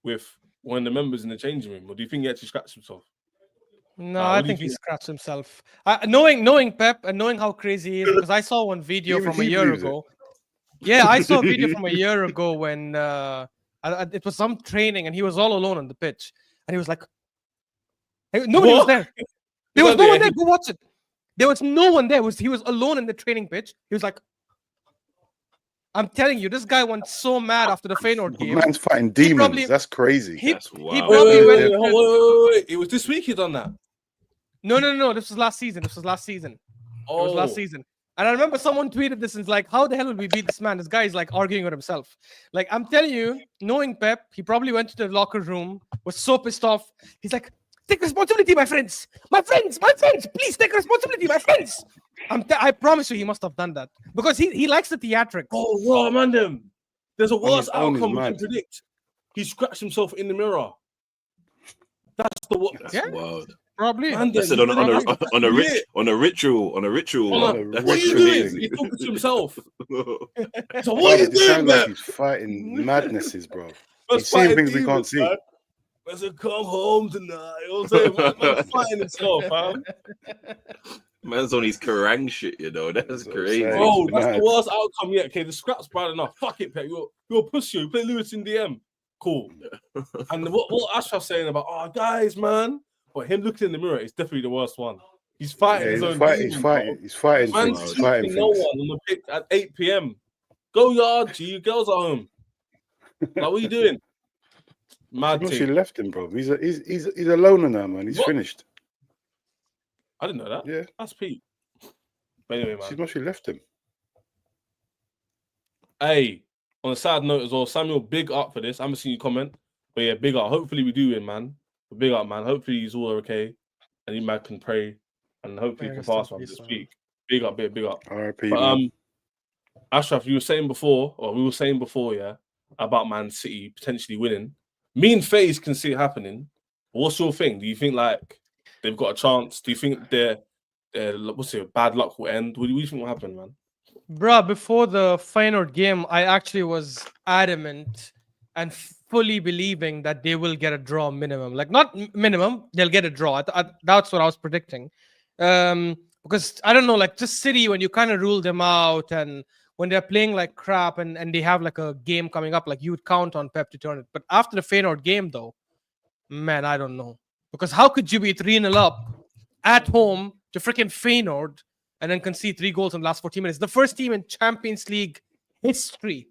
with one of the members in the changing room, or do you think he actually scratched himself? No, what I do you think he think? scratched himself. Knowing Pep and knowing how crazy he is, because I saw one video Even from a he year believes it. ago. Yeah, I saw a video from a year ago when it was some training and he was all alone on the pitch, and he was like, nobody was What? there. There was no one there. Go watch it. There was no one there. He was alone in the training pitch. He was like, I'm telling you, this guy went so mad after the Feyenoord game. Man's fighting demons. probably- That's crazy. That's He wild. probably went. Wait. It was this week he done that. No. This was last season. It was last season. And I remember someone tweeted this and it's like, how the hell will we beat this man? This guy is like arguing with himself. Like, I'm telling you, knowing Pep, he probably went to the locker room, was so pissed off. He's like, take responsibility, my friends. My friends, please take responsibility, my friends. I promise you he must have done that. Because he likes the theatrics. Oh, raw man, them. There's a worse his own is outcome we can mad. predict. He scratched himself in the mirror. That's the what. That's Yeah. wild. Probably. Man, That's it on a ritual. What are you Ritual doing? thing. He's talking to himself. So what Bro, are you it doing, sounds man? like he's fighting madnesses, bro. Let's He's seeing fight things we demons, can't see. man. I said, come home tonight. You know what I'm saying? Man's fighting himself, fam. Man's on his Kerrang shit, you know. That's That's what I'm crazy. saying. Bro, It's that's mad. the worst outcome yet. Okay, the scrap's bad enough. Fuck it, Pep. You're a pussy. You play Lewis in DM. Cool. And what Ashraf's saying about, guys, man. But him looking in the mirror is definitely the worst one. He's fighting Yeah, his own he's fighting. He's fighting Man's things. He's fighting cheating no things. one on the pitch at 8 p.m. Go yard, G. You girls at home. Like, what are you doing? Mad She thing. left him, bro. He's a loner now, man. He's What? finished. I didn't know that. Yeah, That's Pete. But anyway, she man. must have left him. Hey, on a sad note as well, Samuel, big up for this. I haven't seen you comment. But yeah, big up. Hopefully we do win, man. But big up, man. Hopefully he's all okay. And you man can pray. And hopefully he can pass one this week. Big up, big up. R.I.P. But man. Ashraf, we were saying before, yeah, about Man City potentially winning. Me and FaZe can see it happening. What's your thing? Do you think like they've got a chance? Do you think their bad luck will end? What do you think will happen, man? Bruh, before the Feyenoord game, I actually was adamant and fully believing that they will get a draw minimum. Like, not minimum, they'll get a draw. That's what I was predicting. Because, I don't know, like, just City, when you kind of rule them out and when they're playing like crap and they have like a game coming up, like, you would count on Pep to turn it. But after the Feyenoord game, though, man, I don't know. Because how could you be 3-0 up at home to freaking Feyenoord and then concede 3 goals in the last 14 minutes? The first team in Champions League history.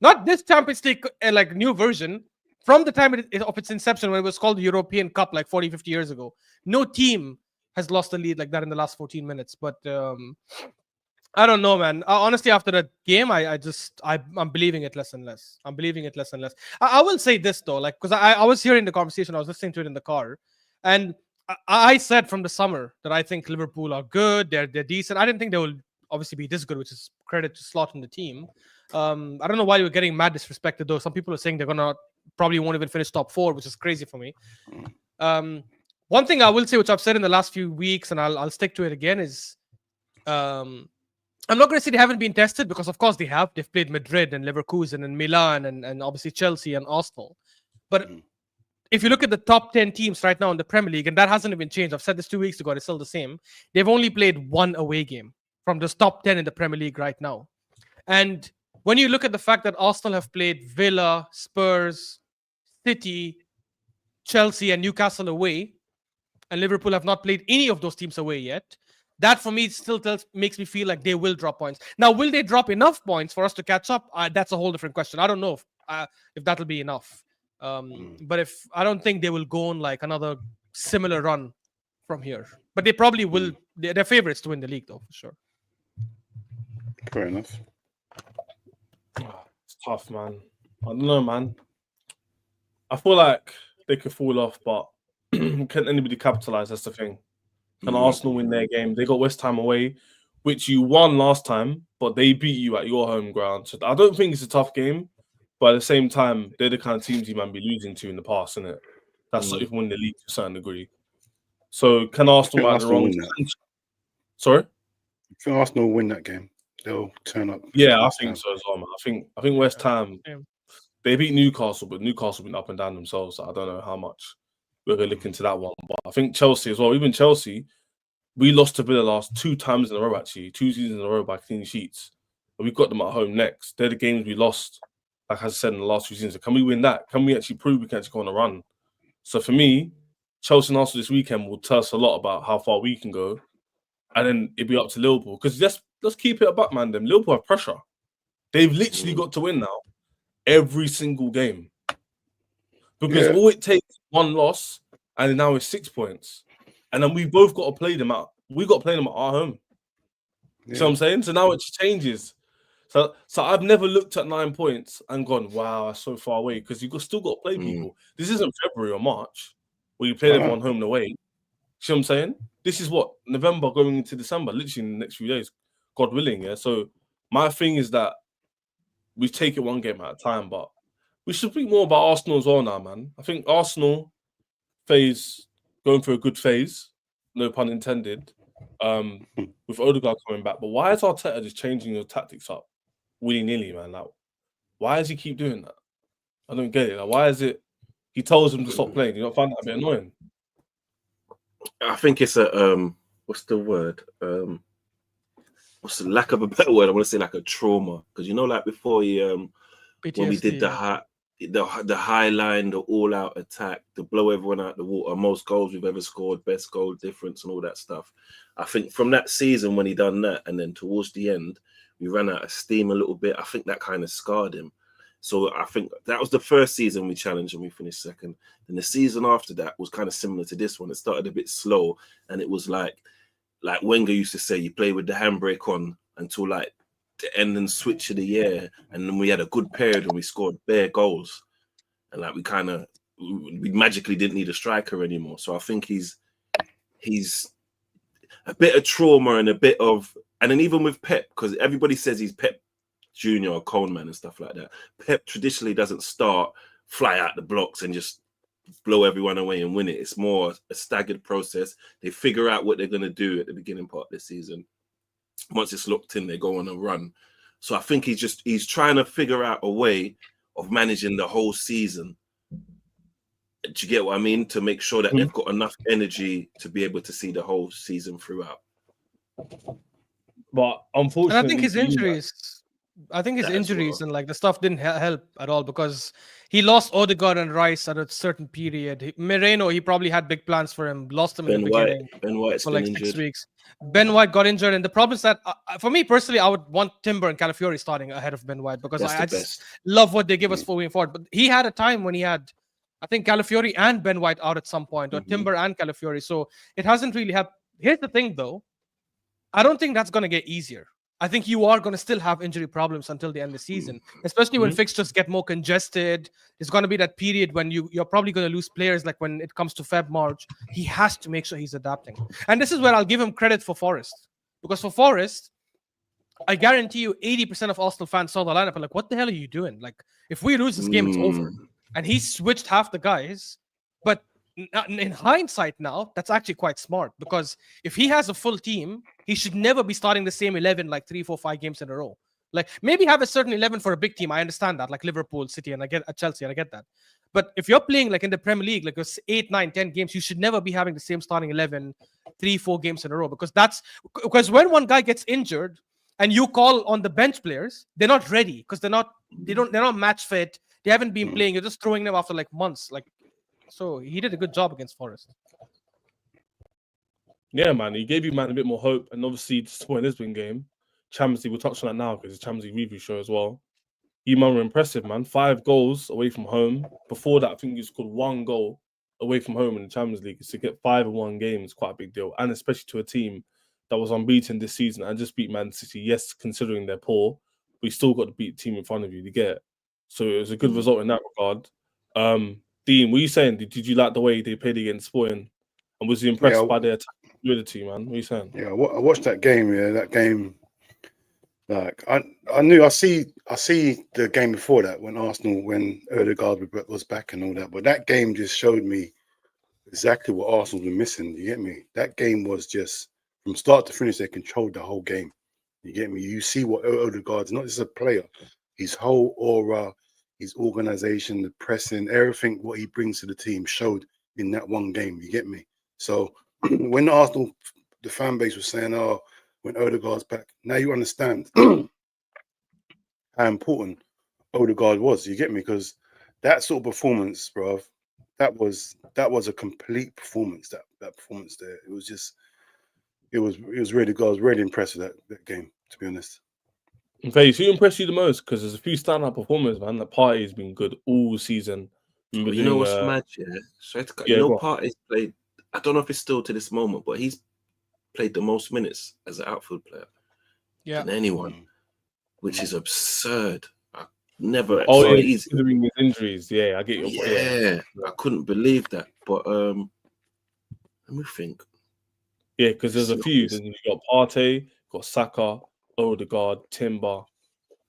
Not this Champions League, like, new version. From the time of its inception, when it was called the European Cup, like 40, 50 years ago. No team has lost a lead like that in the last 14 minutes. But I don't know, man. Honestly, after that game, I'm believing it less and less. I will say this, though, like, because I was hearing the conversation. I was listening to it in the car. And I said from the summer that I think Liverpool are good. They're decent. I didn't think they will obviously be this good, which is credit to Slot and the team. I don't know why you were getting mad disrespected, though. Some people are saying they're gonna probably won't even finish top 4, which is crazy for me. one thing I will say, which I've said in the last few weeks, and I'll stick to it again, is I'm not going to say they haven't been tested, because of course they have. They've played Madrid and Leverkusen and Milan and obviously Chelsea and Arsenal. But if you look at the top 10 teams right now in the Premier League, and that hasn't even changed, I've said this 2 weeks ago, it's still the same. They've only played one away game from the top 10 in the Premier League right now. And when you look at the fact that Arsenal have played Villa, Spurs, City, Chelsea, and Newcastle away, and Liverpool have not played any of those teams away yet, that for me still makes me feel like they will drop points. Now, will they drop enough points for us to catch up? That's a whole different question. I don't know if that'll be enough. But if I don't think they will go on like another similar run from here. But they probably will. They're favorites to win the league, though, for sure. Fair enough. It's tough, man. I don't know, man. I feel like they could fall off, but can anybody capitalize? That's the thing. Can Arsenal win their game? They got West Ham away, which you won last time, but they beat you at your home ground. So I don't think it's a tough game, but at the same time, they're the kind of teams you might be losing to in the past, isn't it? That's not even win the league to a certain degree. So can Arsenal make the wrong? Sorry? I think Arsenal will win that game. They'll turn up. Yeah, I think so as well, man. I think West Ham, they beat Newcastle, but Newcastle been up and down themselves. So I don't know how much we're going to look into that one. But I think Chelsea as well. Even Chelsea, we lost to Villa last 2 times in a row, actually. 2 seasons in a row by clean sheets. But we've got them at home next. They're the games we lost, like I said, in the last 2 seasons. So can we win that? Can we actually prove we can actually go on a run? So for me, Chelsea and Arsenal this weekend will tell us a lot about how far we can go. And then it'll be up to Liverpool. Because let's keep it a buck, man. Them Liverpool have pressure. They've literally got to win now every single game. Because all it takes one loss, and now it's 6 points. And then we've both got to play them out. We've got to play them at our home. You know what I'm saying? So now it changes. So I've never looked at 9 points and gone, wow, that's so far away. Because you've still got to play people. This isn't February or March where you play everyone home and away. See what I'm saying? This is what? November going into December, literally in the next few days, God willing, yeah? So my thing is that we take it one game at a time, but we should think more about Arsenal as well now, man. I think Arsenal going through a good phase, no pun intended, with Odegaard coming back. But why is Arteta just changing your tactics up willy-nilly, man? Like, why does he keep doing that? I don't get it. Like, why is it he tells him to stop playing? You don't find that a bit annoying? I think it's a what's the word? What's the lack of a better word? I want to say like a trauma, because like before when we did the high line, the all-out attack, to blow everyone out the water, most goals we've ever scored, best goal difference, and all that stuff. I think from that season when he done that, and then towards the end we ran out of steam a little bit. I think that kind of scarred him. So I think that was the first season we challenged and we finished second. Then the season after that was kind of similar to this one. It started a bit slow, and it was like Wenger used to say, you play with the handbrake on until like the end and switch of the year. And then we had a good period and we scored bare goals. And like we magically didn't need a striker anymore. So I think he's a bit of trauma and a bit of, and then even with Pep, because everybody says he's Pep Junior or Coleman and stuff like that. Pep traditionally doesn't fly out the blocks and just blow everyone away and win it. It's more a staggered process. They figure out what they're going to do at the beginning part of the season. Once it's locked in, they go on a run. So I think he's trying to figure out a way of managing the whole season. Do you get what I mean? To make sure that they've got enough energy to be able to see the whole season throughout. But unfortunately, and I think his injuries and like the stuff didn't help at all, because he lost Odegaard and Rice at a certain period. Moreno, he probably had big plans for him, lost him in the beginning. Ben White's for like been 6 injured. weeks. Ben White got injured, and the problem is that for me personally, I would want Timber and Calafiori starting ahead of Ben White, because I just love what they give us moving forward. But he had a time when he had, I think, Calafiori and Ben White out at some point, or Timber and Calafiori. So it hasn't really helped. Here's the thing, though. I don't think that's going to get easier. I think you are going to still have injury problems until the end of the season, especially when fixtures get more congested. There's going to be that period when you're probably going to lose players, like when it comes to Feb, March. He has to make sure he's adapting. And this is where I'll give him credit for Forest. Because for Forest, I guarantee you 80% of Arsenal fans saw the lineup and like, what the hell are you doing? Like, if we lose this game, it's over. And he switched half the guys. But in hindsight now, that's actually quite smart, because if he has a full team, he should never be starting the same 11 like 3, 4, 5 games in a row. Like maybe have a certain 11 for a big team. I understand that, like Liverpool, City, and I get Chelsea, and I get that. But if you're playing like in the Premier League, like 8, 9, 10 games, you should never be having the same starting 11 3, 4 games in a row, because when one guy gets injured and you call on the bench players, they're not ready because they're not match fit. They haven't been playing. You're just throwing them after like months. Like, so he did a good job against Forest. Yeah, man, he gave you man a bit more hope, and obviously the Sporting Lisbon game, Champions League, we'll touch on that now because it's a Champions League review show as well. You man were impressive, man. 5 goals away from home. Before that, I think you scored 1 goal away from home in the Champions League. So to get 5 in 1 game is quite a big deal, and especially to a team that was unbeaten this season and just beat Man City. Yes, considering they're poor, we still got to beat the team in front of you to get it. So it was a good result in that regard. Dean, what are you saying? Did you like the way they played against Sporting? And was you impressed by their attack ability, man? What are you saying? Yeah, I watched that game. Yeah, that game. Like I see the game before that when Odegaard was back and all that. But that game just showed me exactly what Arsenal were missing. You get me? That game was just from start to finish. They controlled the whole game. You get me? You see what Odegaard's not just a player. His whole aura, his organization, the pressing, everything what he brings to the team showed in that one game. You get me? So when Arsenal, the fan base was saying, "Oh, when Odegaard's back," now you understand how important Odegaard was. You get me? Because that sort of performance, bro, that was a complete performance. That performance there, it was really good. I was really impressed with that game, to be honest. Face, who impressed you the most? Because there's a few standout performers, man. The Party's been good all season. But you know what's mad, yeah? So Partey's played. I don't know if it's still to this moment, but he's played the most minutes as an outfield player than anyone, which is absurd. I never. Considering his injuries, I get your point. Yeah, I couldn't believe that. But let me think. Yeah, because there's a few. You've got Partey, got Saka, Odegaard, Timber.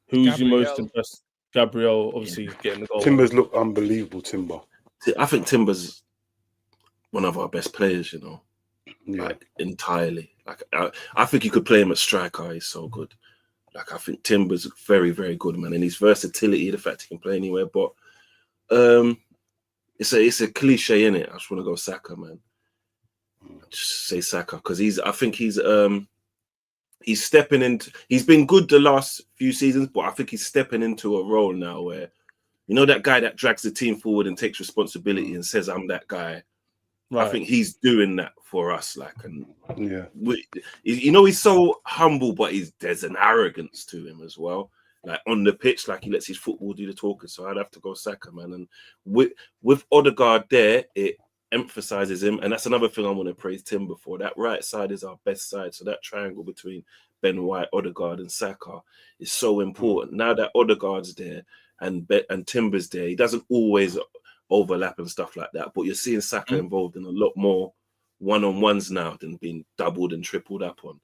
Who's you most impressed? Gabriel, obviously getting the goal. Timbers look unbelievable. Timber. I think Timber's one of our best players. You know, like entirely. Like I think you could play him at striker. He's so good. Like I think Timber's very, very good, man, and his versatility, the fact he can play anywhere. But it's a cliche, innit? I just want to go Saka, man. Just say Saka because I think he's stepping into. He's been good the last few seasons, but I think he's stepping into a role now where, you know, that guy that drags the team forward and takes responsibility and says, "I'm that guy." Right. I think he's doing that for us. Like, and he's so humble, but there's an arrogance to him as well. Like on the pitch, like he lets his football do the talking. So I'd have to go Saka, man. And with Odegaard there, it emphasizes him, and that's another thing I want to praise Timber for. That right side is our best side, so that triangle between Ben White, Odegaard, and Saka is so important. Now that Odegaard's there and Timber's there, he doesn't always overlap and stuff like that, but you're seeing Saka involved in a lot more one-on-ones now than being doubled and tripled up on.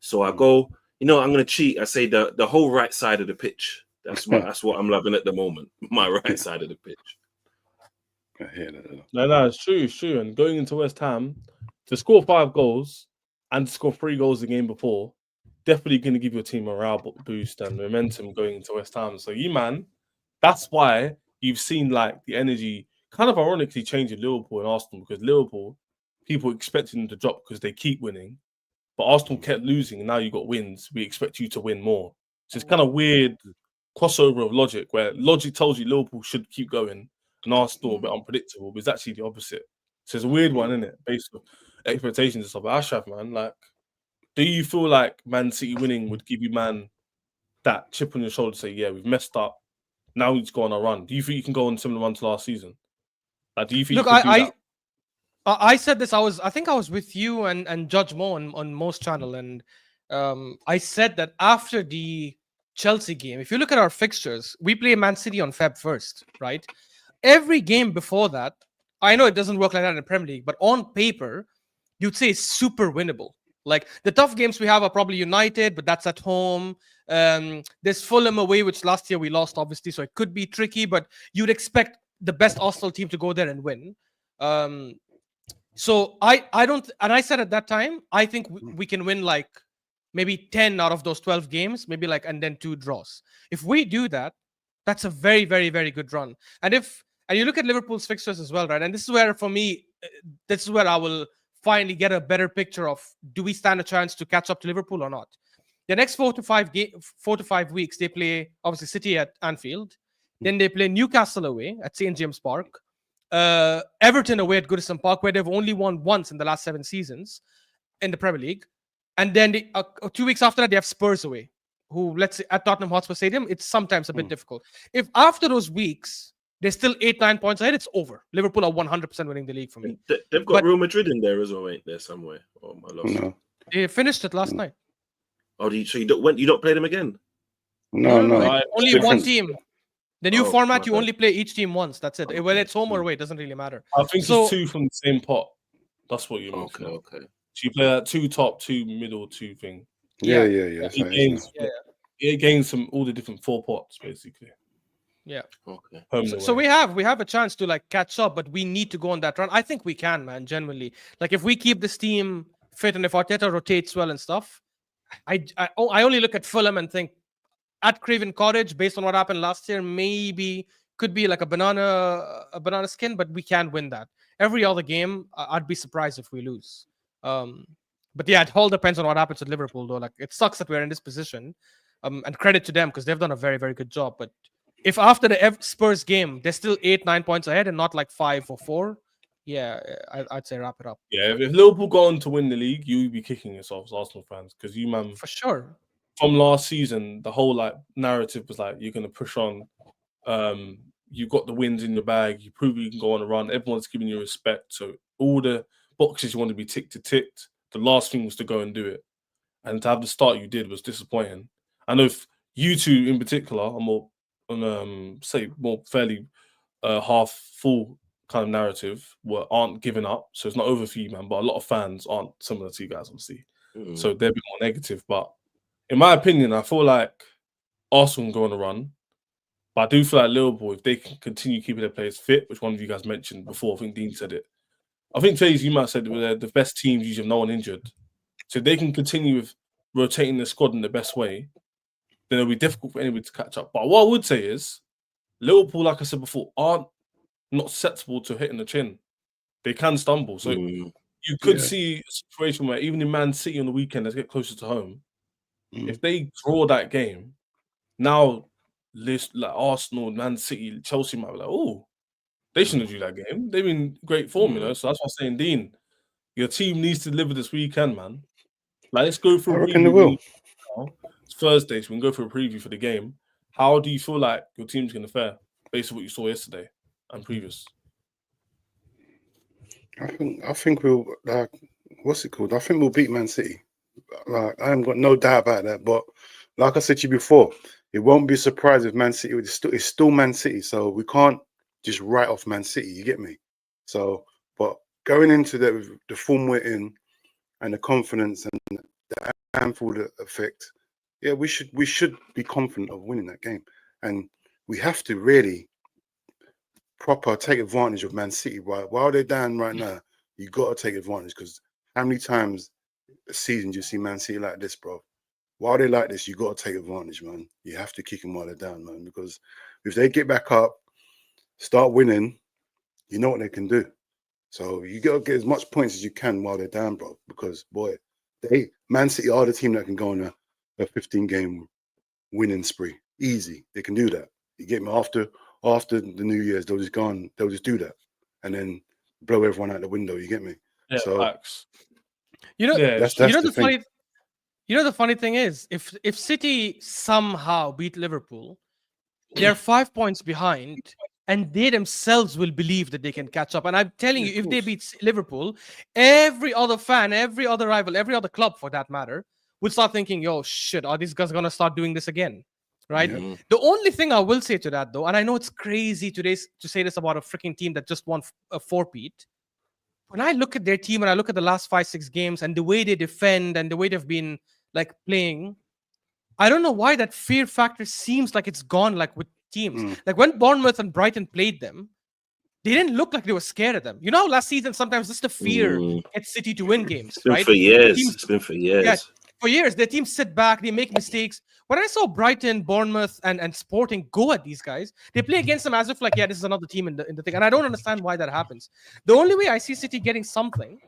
So I go, I'm going to cheat. I say the whole right side of the pitch. That's what I'm loving at the moment. My right side of the pitch. No, it's true. And going into West Ham, to score 5 goals and to score 3 goals the game before, definitely going to give your team a morale boost and momentum going into West Ham. So that's why you've seen like the energy kind of ironically change in Liverpool and Arsenal, because Liverpool, people expecting them to drop because they keep winning, but Arsenal kept losing and now you got wins. We expect you to win more. So it's kind of weird crossover of logic where logic tells you Liverpool should keep going and Arsenal a bit unpredictable, but it's actually the opposite. So it's a weird one, isn't it? Based on expectations and stuff. But Ashraf, man, like, do you feel like Man City winning would give you, man, that chip on your shoulder to say, yeah, we've messed up. Now we need to go on a run. Do you think you can go on a similar run to last season? Like, do you think? Look, I said this. I think I was with you and Judge Mo on Mo's channel, and I said that after the Chelsea game, if you look at our fixtures, we play Man City on Feb 1st, right? Every game before that, I know it doesn't work like that in the Premier League, but on paper, you'd say it's super winnable. Like the tough games we have are probably United, but that's at home. There's Fulham away, which last year we lost, obviously, so it could be tricky, but you'd expect the best Arsenal team to go there and win. So I don't, and I said at that time, I think we can win like maybe 10 out of those 12 games, maybe like, and then 2 draws. If we do that, that's a very, very, very good run. And you look at Liverpool's fixtures as well, right? And this is where, for me, this is where I will finally get a better picture of, do we stand a chance to catch up to Liverpool or not? The next 4 to 5 weeks, they play obviously City at Anfield, then they play Newcastle away at St James Park, Everton away at Goodison Park, where they've only won once in the last 7 seasons in the Premier League, and then 2 weeks after that they have Spurs away, who, let's say, at Tottenham Hotspur Stadium, it's sometimes a bit difficult. If after those weeks they're still 8-9 points ahead, it's over. Liverpool are 100% winning the league for me. They've got Real Madrid in there as well, ain't there, somewhere? Oh, my loss. No, They finished it last night. Oh, so you don't play them again? no. Only Different. one team. The new format, my you bad. only play each team once. That's it. Whether it's home or away, it doesn't really matter. I think So- it's 2 from the same pot. That's what you mean. Okay. So you play that 2 top, 2 middle, 2 thing. Yeah. It gains, Yeah. it gains from all the different 4 pots, basically. Yeah. Okay. Home So and we away. have a chance to like catch up, but we need to go on that run. I think we can, man. Genuinely, like if we keep this team fit and if Arteta rotates well and stuff, I only look at Fulham and think at Craven Cottage, based on what happened last year, maybe could be like a banana skin, but we can win that. Every other game, I'd be surprised if we lose. But yeah, it all depends on what happens with Liverpool, though. Like it sucks that we're in this position, and credit to them because they've done a very, very good job. But if after the Spurs game they're still 8-9 points ahead and not like 5 or 4, yeah, I'd say wrap it up Yeah, if Liverpool go on to win the league, you'll be kicking yourselves, Arsenal fans, because you, man, for sure. from last season, the whole like narrative was like you're gonna push on. You've got the wins in your bag. You prove you can go on a run. Everyone's giving you respect. So all the boxes you want to be ticked. The last thing was to go and do it, and to have the start you did was disappointing. I know if you two in particular are more on say more fairly half full kind of narrative aren't giving up. So it's not over for you, man. But a lot of fans aren't similar to you guys, obviously. So they're a bit more negative. But in my opinion, I feel like Arsenal can go on a run. But I do feel like Liverpool, if they can continue keeping their players fit, which one of you guys mentioned before, I think Dean said it. I think Faze, you might have said they're the best teams usually have no one injured. So if they can continue with rotating the squad in the best way, then it'll be difficult for anybody to catch up. But what I would say is, Liverpool, like I said before, aren't not susceptible to hitting the chin. They can stumble. So you could see a situation where even in Man City on the weekend, let's get closer to home. If they draw that game, now list like Arsenal, Man City, Chelsea might be like, oh, they shouldn't do that game. They've been great form, you know. So that's what I'm saying, Dean. Your team needs to deliver this weekend, man. Like, let's go for I a reckon they preview. will. It's Thursday, so we can go for a preview for the game. How do you feel like your team's going to fare based on what you saw yesterday and previous? I think we'll what's it called? I think we'll beat Man City. Like I haven't got no doubt about that. But like I said to you before, it won't be a surprise if Man City it's still Man City, so we can't just write off Man City. You get me? So, but going into the form we're in and the confidence and the Anfield effect, yeah, we should be confident of winning that game, and we have to really proper take advantage of Man City. Right while they're down right now, you got to take advantage because how many times a season do you see Man City like this, bro? While they're like this, you got to take advantage, man. You have to kick them while they're down, man, because if they get back up, start winning, you know what they can do. So you got to get as much points as you can while they're down, bro, because boy, Man City are the team that can go on a 15-game winning spree. Easy. They can do that. You get me? After the New Year's, they'll just do that and then blow everyone out the window. You get me? Yeah, so facts. You know, Yeah, that's you know the the thing. funny, you know the funny thing is, if City somehow beat Liverpool, they're 5 points behind, and they themselves will believe that they can catch up. And I'm telling Yeah, you, of if they course. beat Liverpool, every other fan, every other rival, every other club for that matter, would start thinking, "Yo, shit, are these guys gonna start doing this again?" Right? Yeah. The only thing I will say to that, though, and I know it's crazy today to say this about a freaking team that just won a four-peat. When I look at their team and I look at the last 5-6 games and the way they defend and the way they've been like playing, I don't know why that fear factor seems like it's gone like with teams. Like when Bournemouth and Brighton played them, they didn't look like they were scared of them. You know, how last season sometimes just the fear gets City to win games, It's been right? for years. Teams, It's been for years. for years, their teams sit back, they make mistakes. When I saw Brighton, Bournemouth, and Sporting go at these guys, they play against them as if like, yeah, this is another team in the thing. And I don't understand why that happens. The only way I see City getting something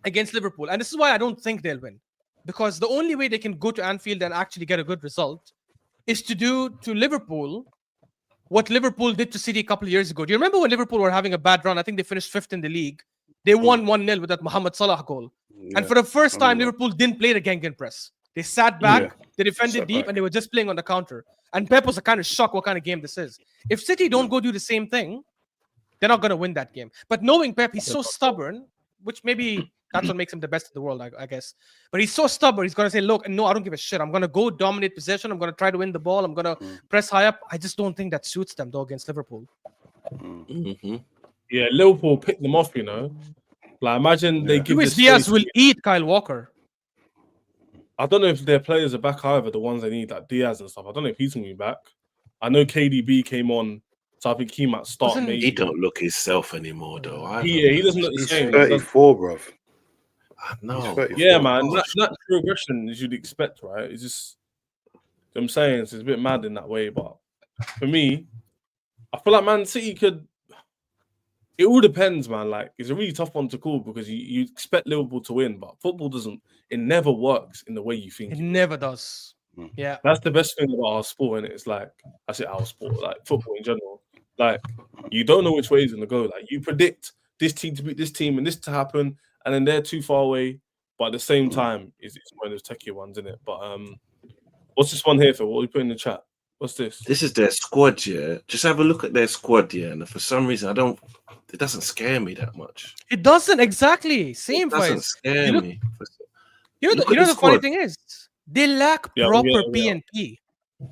against Liverpool, and this is why I don't think they'll win, because the only way they can go to Anfield and actually get a good result is to do to Liverpool what Liverpool did to City a couple of years ago. Do you remember when Liverpool were having a bad run? I think they finished 5th in the league. They won 1-0 with that Mohamed Salah goal. And for the first time, Liverpool didn't play the Gegenpress. They sat back, they defended deep, and they were just playing on the counter. And Pep was kind of shocked what kind of game this is. If City don't go do the same thing, they're not going to win that game. But knowing Pep, he's so stubborn, which maybe that's what makes him the best in the world, I guess. But he's so stubborn. He's going to say, look, no, I don't give a shit. I'm going to go dominate possession. I'm going to try to win the ball. I'm going to press high up. I just don't think that suits them, though, against Liverpool. Yeah, Liverpool picked them off, you know. Like, imagine they give Luis this Diaz space- will eat Kyle Walker. I don't know if their players are back, however, the ones they need, like Diaz and stuff. I don't know if he's going to be back. I know KDB came on, so I think he might start. Doesn't- Maybe. He don't look himself anymore, though. He doesn't look the He's same. 34, bruv. No. He's 34. Yeah, man. That progression as you'd expect, right? It's just, I'm saying it's a bit mad in that way. But for me, I feel like Man City could. It all depends, man. Like, it's a really tough one to call because you expect Liverpool to win, but football doesn't. It never works in the way you think. It never does. Yeah. That's the best thing about our sport, and it's like I say our sport, like football in general. Like, you don't know which way it's gonna go. Like, you predict this team to beat this team and this to happen, and then they're too far away. But at the same time, it's one of those techie ones, isn't it? But what's this one here for? What are you putting in the chat? What's this? This is their squad, yeah. Just have a look at their squad, yeah. And for some reason, it doesn't scare me that much. It doesn't, exactly. Same It doesn't Faiz. scare You look- me. You know, Look the, you at know the the funny squad. thing is, they lack proper P&P.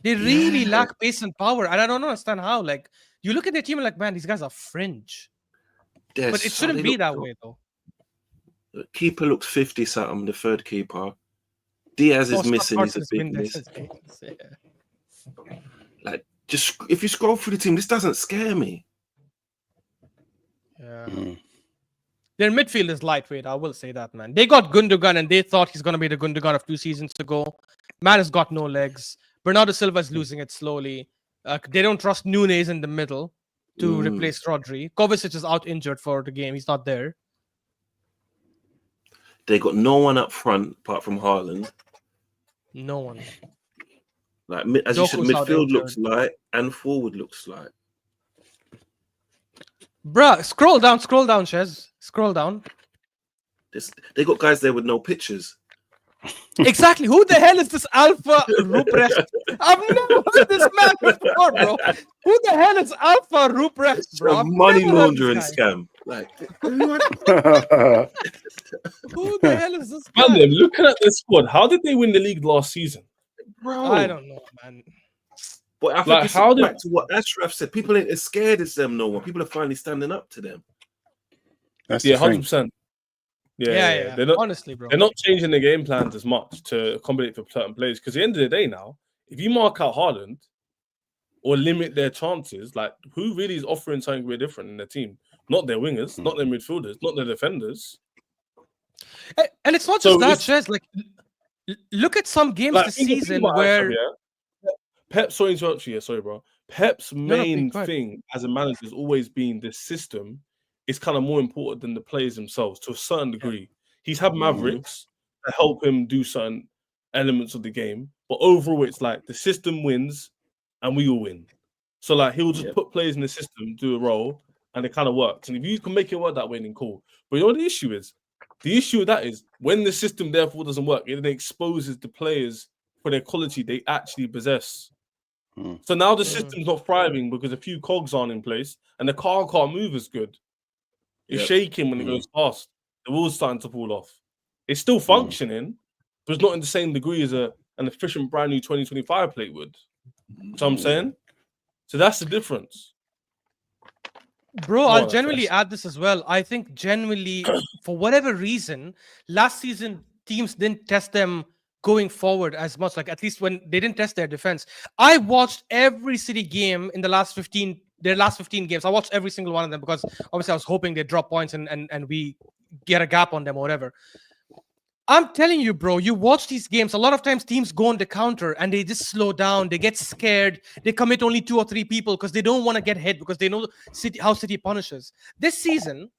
They really lack pace and power, and I don't understand how. Like, you look at their team, and like, man, these guys are fringe. They're But it so- shouldn't they be look that so- way, though. The keeper looks 50 something, the third keeper. Diaz is Scott missing, he's a Parsons been big there miss. since games, yeah. Like, just if you scroll through the team, this doesn't scare me. Yeah. Mm. Their midfield is lightweight, I will say that, man. They got Gundogan, and they thought he's going to be the Gundogan of 2 seasons ago. Man has got no legs. Bernardo Silva is losing it slowly. They don't trust Nunes in the middle to replace Rodri. Kovacic is out injured for the game. He's not there. They got no one up front apart from Haaland. No one. Like, as you said, Doku's out midfield looks injured. light and forward looks light. Bruh, scroll down, Shez. Scroll down. They got guys there with no pictures. Exactly. Who the hell is this Alpha Ruprecht? I've never heard this man before, bro. Who the hell is Alpha Ruprecht, bro? A I've money never heard laundering this guy. scam. Like, Who the hell is this Man, guy? then, looking at this squad, how did they win the league last season? bro. I don't know, man. But I think Like, it's how did- back to what Ashraf said. People ain't as scared as them no more. People are finally standing up to them. That's Yeah, the thing. 100%. Yeah. They're not. Honestly, bro. They're not changing the game plans as much to accommodate for certain players. Because at the end of the day, now, if you mark out Haaland or limit their chances, like, who really is offering something really different in their team? Not their wingers, not their midfielders, not their defenders. And it's not So just that, Shez. Like, look at some games this think season about where Ashraf, yeah? Pep, sorry to interrupt you. Yeah, sorry, bro. Pep's no, main go ahead. thing as a manager has always been the system is kind of more important than the players themselves to a certain degree. He's had Mavericks to help him do certain elements of the game, but overall, it's like the system wins and we all win. So, like, he'll just put players in the system, do a role, and it kind of works. And if you can make it work that way, then cool. But you know what the issue is? The issue with that is when the system therefore doesn't work, it then exposes the players for their quality they actually possess. So now the system's not thriving because a few cogs aren't in place and the car can't move as good. It's shaking when it goes fast. The wheel's starting to fall off. It's still functioning, but it's not in the same degree as an efficient brand new 2025 plate would. You know what I'm saying? So that's the difference. Bro, No, I'll that's generally right. add this as well. I think generally, for whatever reason, last season teams didn't test them going forward as much. Like, at least when they didn't test their defense. I watched every City game in the last 15 their last 15 games. I watched every single one of them because obviously I was hoping they'd drop points and we get a gap on them or whatever. I'm telling you, bro, you watch these games, a lot of times teams go on the counter and they just slow down. They get scared. They commit only 2 or 3 people because they don't want to get hit because they know how City punishes. This season,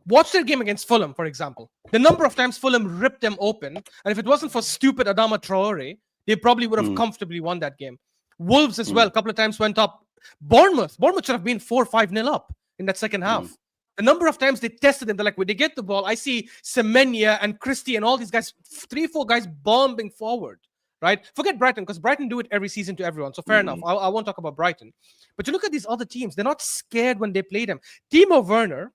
watch their game against Fulham, for example. The number of times Fulham ripped them open, and if it wasn't for stupid Adama Traore, they probably would have comfortably won that game. Wolves as well, a couple of times went up. Bournemouth should have been 4-5-0 up in that second half. The number of times they tested them, they're like, when they get the ball, I see Semenya and Christie and all these guys, 3-4 guys bombing forward, right? Forget Brighton, because Brighton do it every season to everyone. So fair enough. I won't talk about Brighton. But you look at these other teams, they're not scared when they play them. Timo Werner,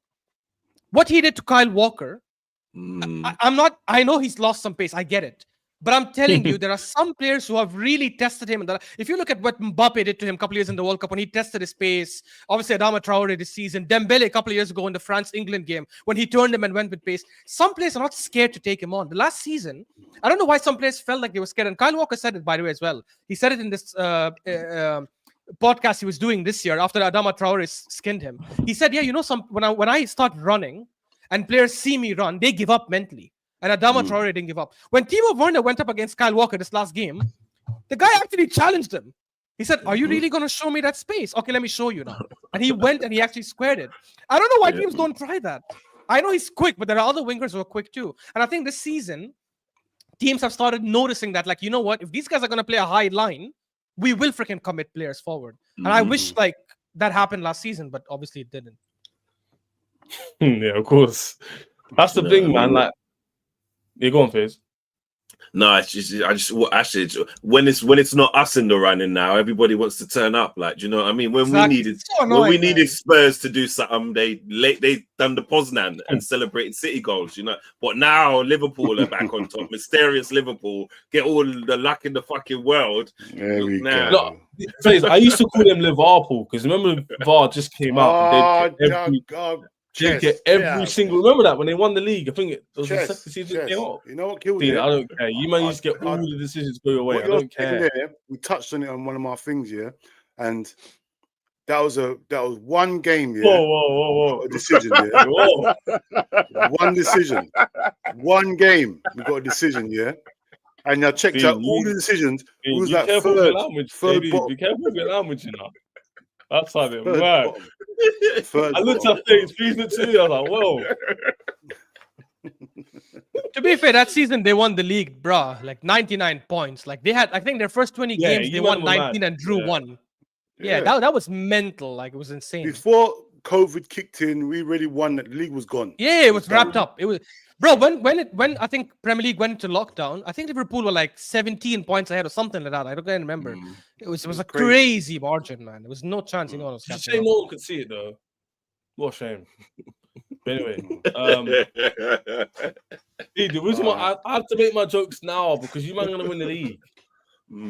what he did to Kyle Walker, I know he's lost some pace. I get it. But I'm telling you, there are some players who have really tested him. If you look at what Mbappe did to him a couple of years in the World Cup when he tested his pace, obviously Adama Traore this season, Dembele a couple of years ago in the France-England game when he turned him and went with pace. Some players are not scared to take him on. The last season, I don't know why some players felt like they were scared. And Kyle Walker said it, by the way, as well. He said it in this podcast he was doing this year after Adama Traore skinned him. He said, yeah, when I start running and players see me run, they give up mentally. And Adama Traore didn't give up. When Timo Werner went up against Kyle Walker this last game, the guy actually challenged him. He said, are you really going to show me that space? Okay, let me show you now. And he went and he actually squared it. I don't know why teams don't try that. I know he's quick, but there are other wingers who are quick too. And I think this season, teams have started noticing that, like, you know what? If these guys are going to play a high line, we will freaking commit players forward. And I wish, like, that happened last season, but obviously it didn't. Yeah, of course. That's the thing, man. Like, you're going, Fizz. No, it's when it's not us in the running now, everybody wants to turn up. Like, do you know what I mean? When we needed Spurs to do something, they done the Poznan and celebrated City goals, you know. But now Liverpool are back on top. Mysterious Liverpool get all the luck in the fucking world. There we go. Look, Fizz, I used to call them Liverpool because remember VAR just came out. They get every single. Remember that when they won the league? I think it was the second season they came out. You know what killed it? I don't care. You man used to get all the decisions go away. I don't care. We touched on it on one of my things, and that was one game, Whoa. A decision, Whoa. One decision, one game. We got a decision, And I checked out all the decisions. It was like third bottom. Be careful with your language, you know. That's how it works. I looked at things, please look to me. I was like, whoa. To be fair, that season they won the league, bruh. Like 99 points. Like they had, I think their first 20 games, they won 19 and drew 1. Yeah, that was mental. Like it was insane. Before COVID kicked in, we really won. The league was gone. Yeah, it was wrapped up. It was, bro. When I think Premier League went into lockdown, I think Liverpool were like 17 points ahead or something like that. I don't remember. It was a crazy margin, man. There was no chance anyone was. It's a shame no one could see it though. What a shame. But anyway, the reason why I have to make my jokes now because you man gonna win the league.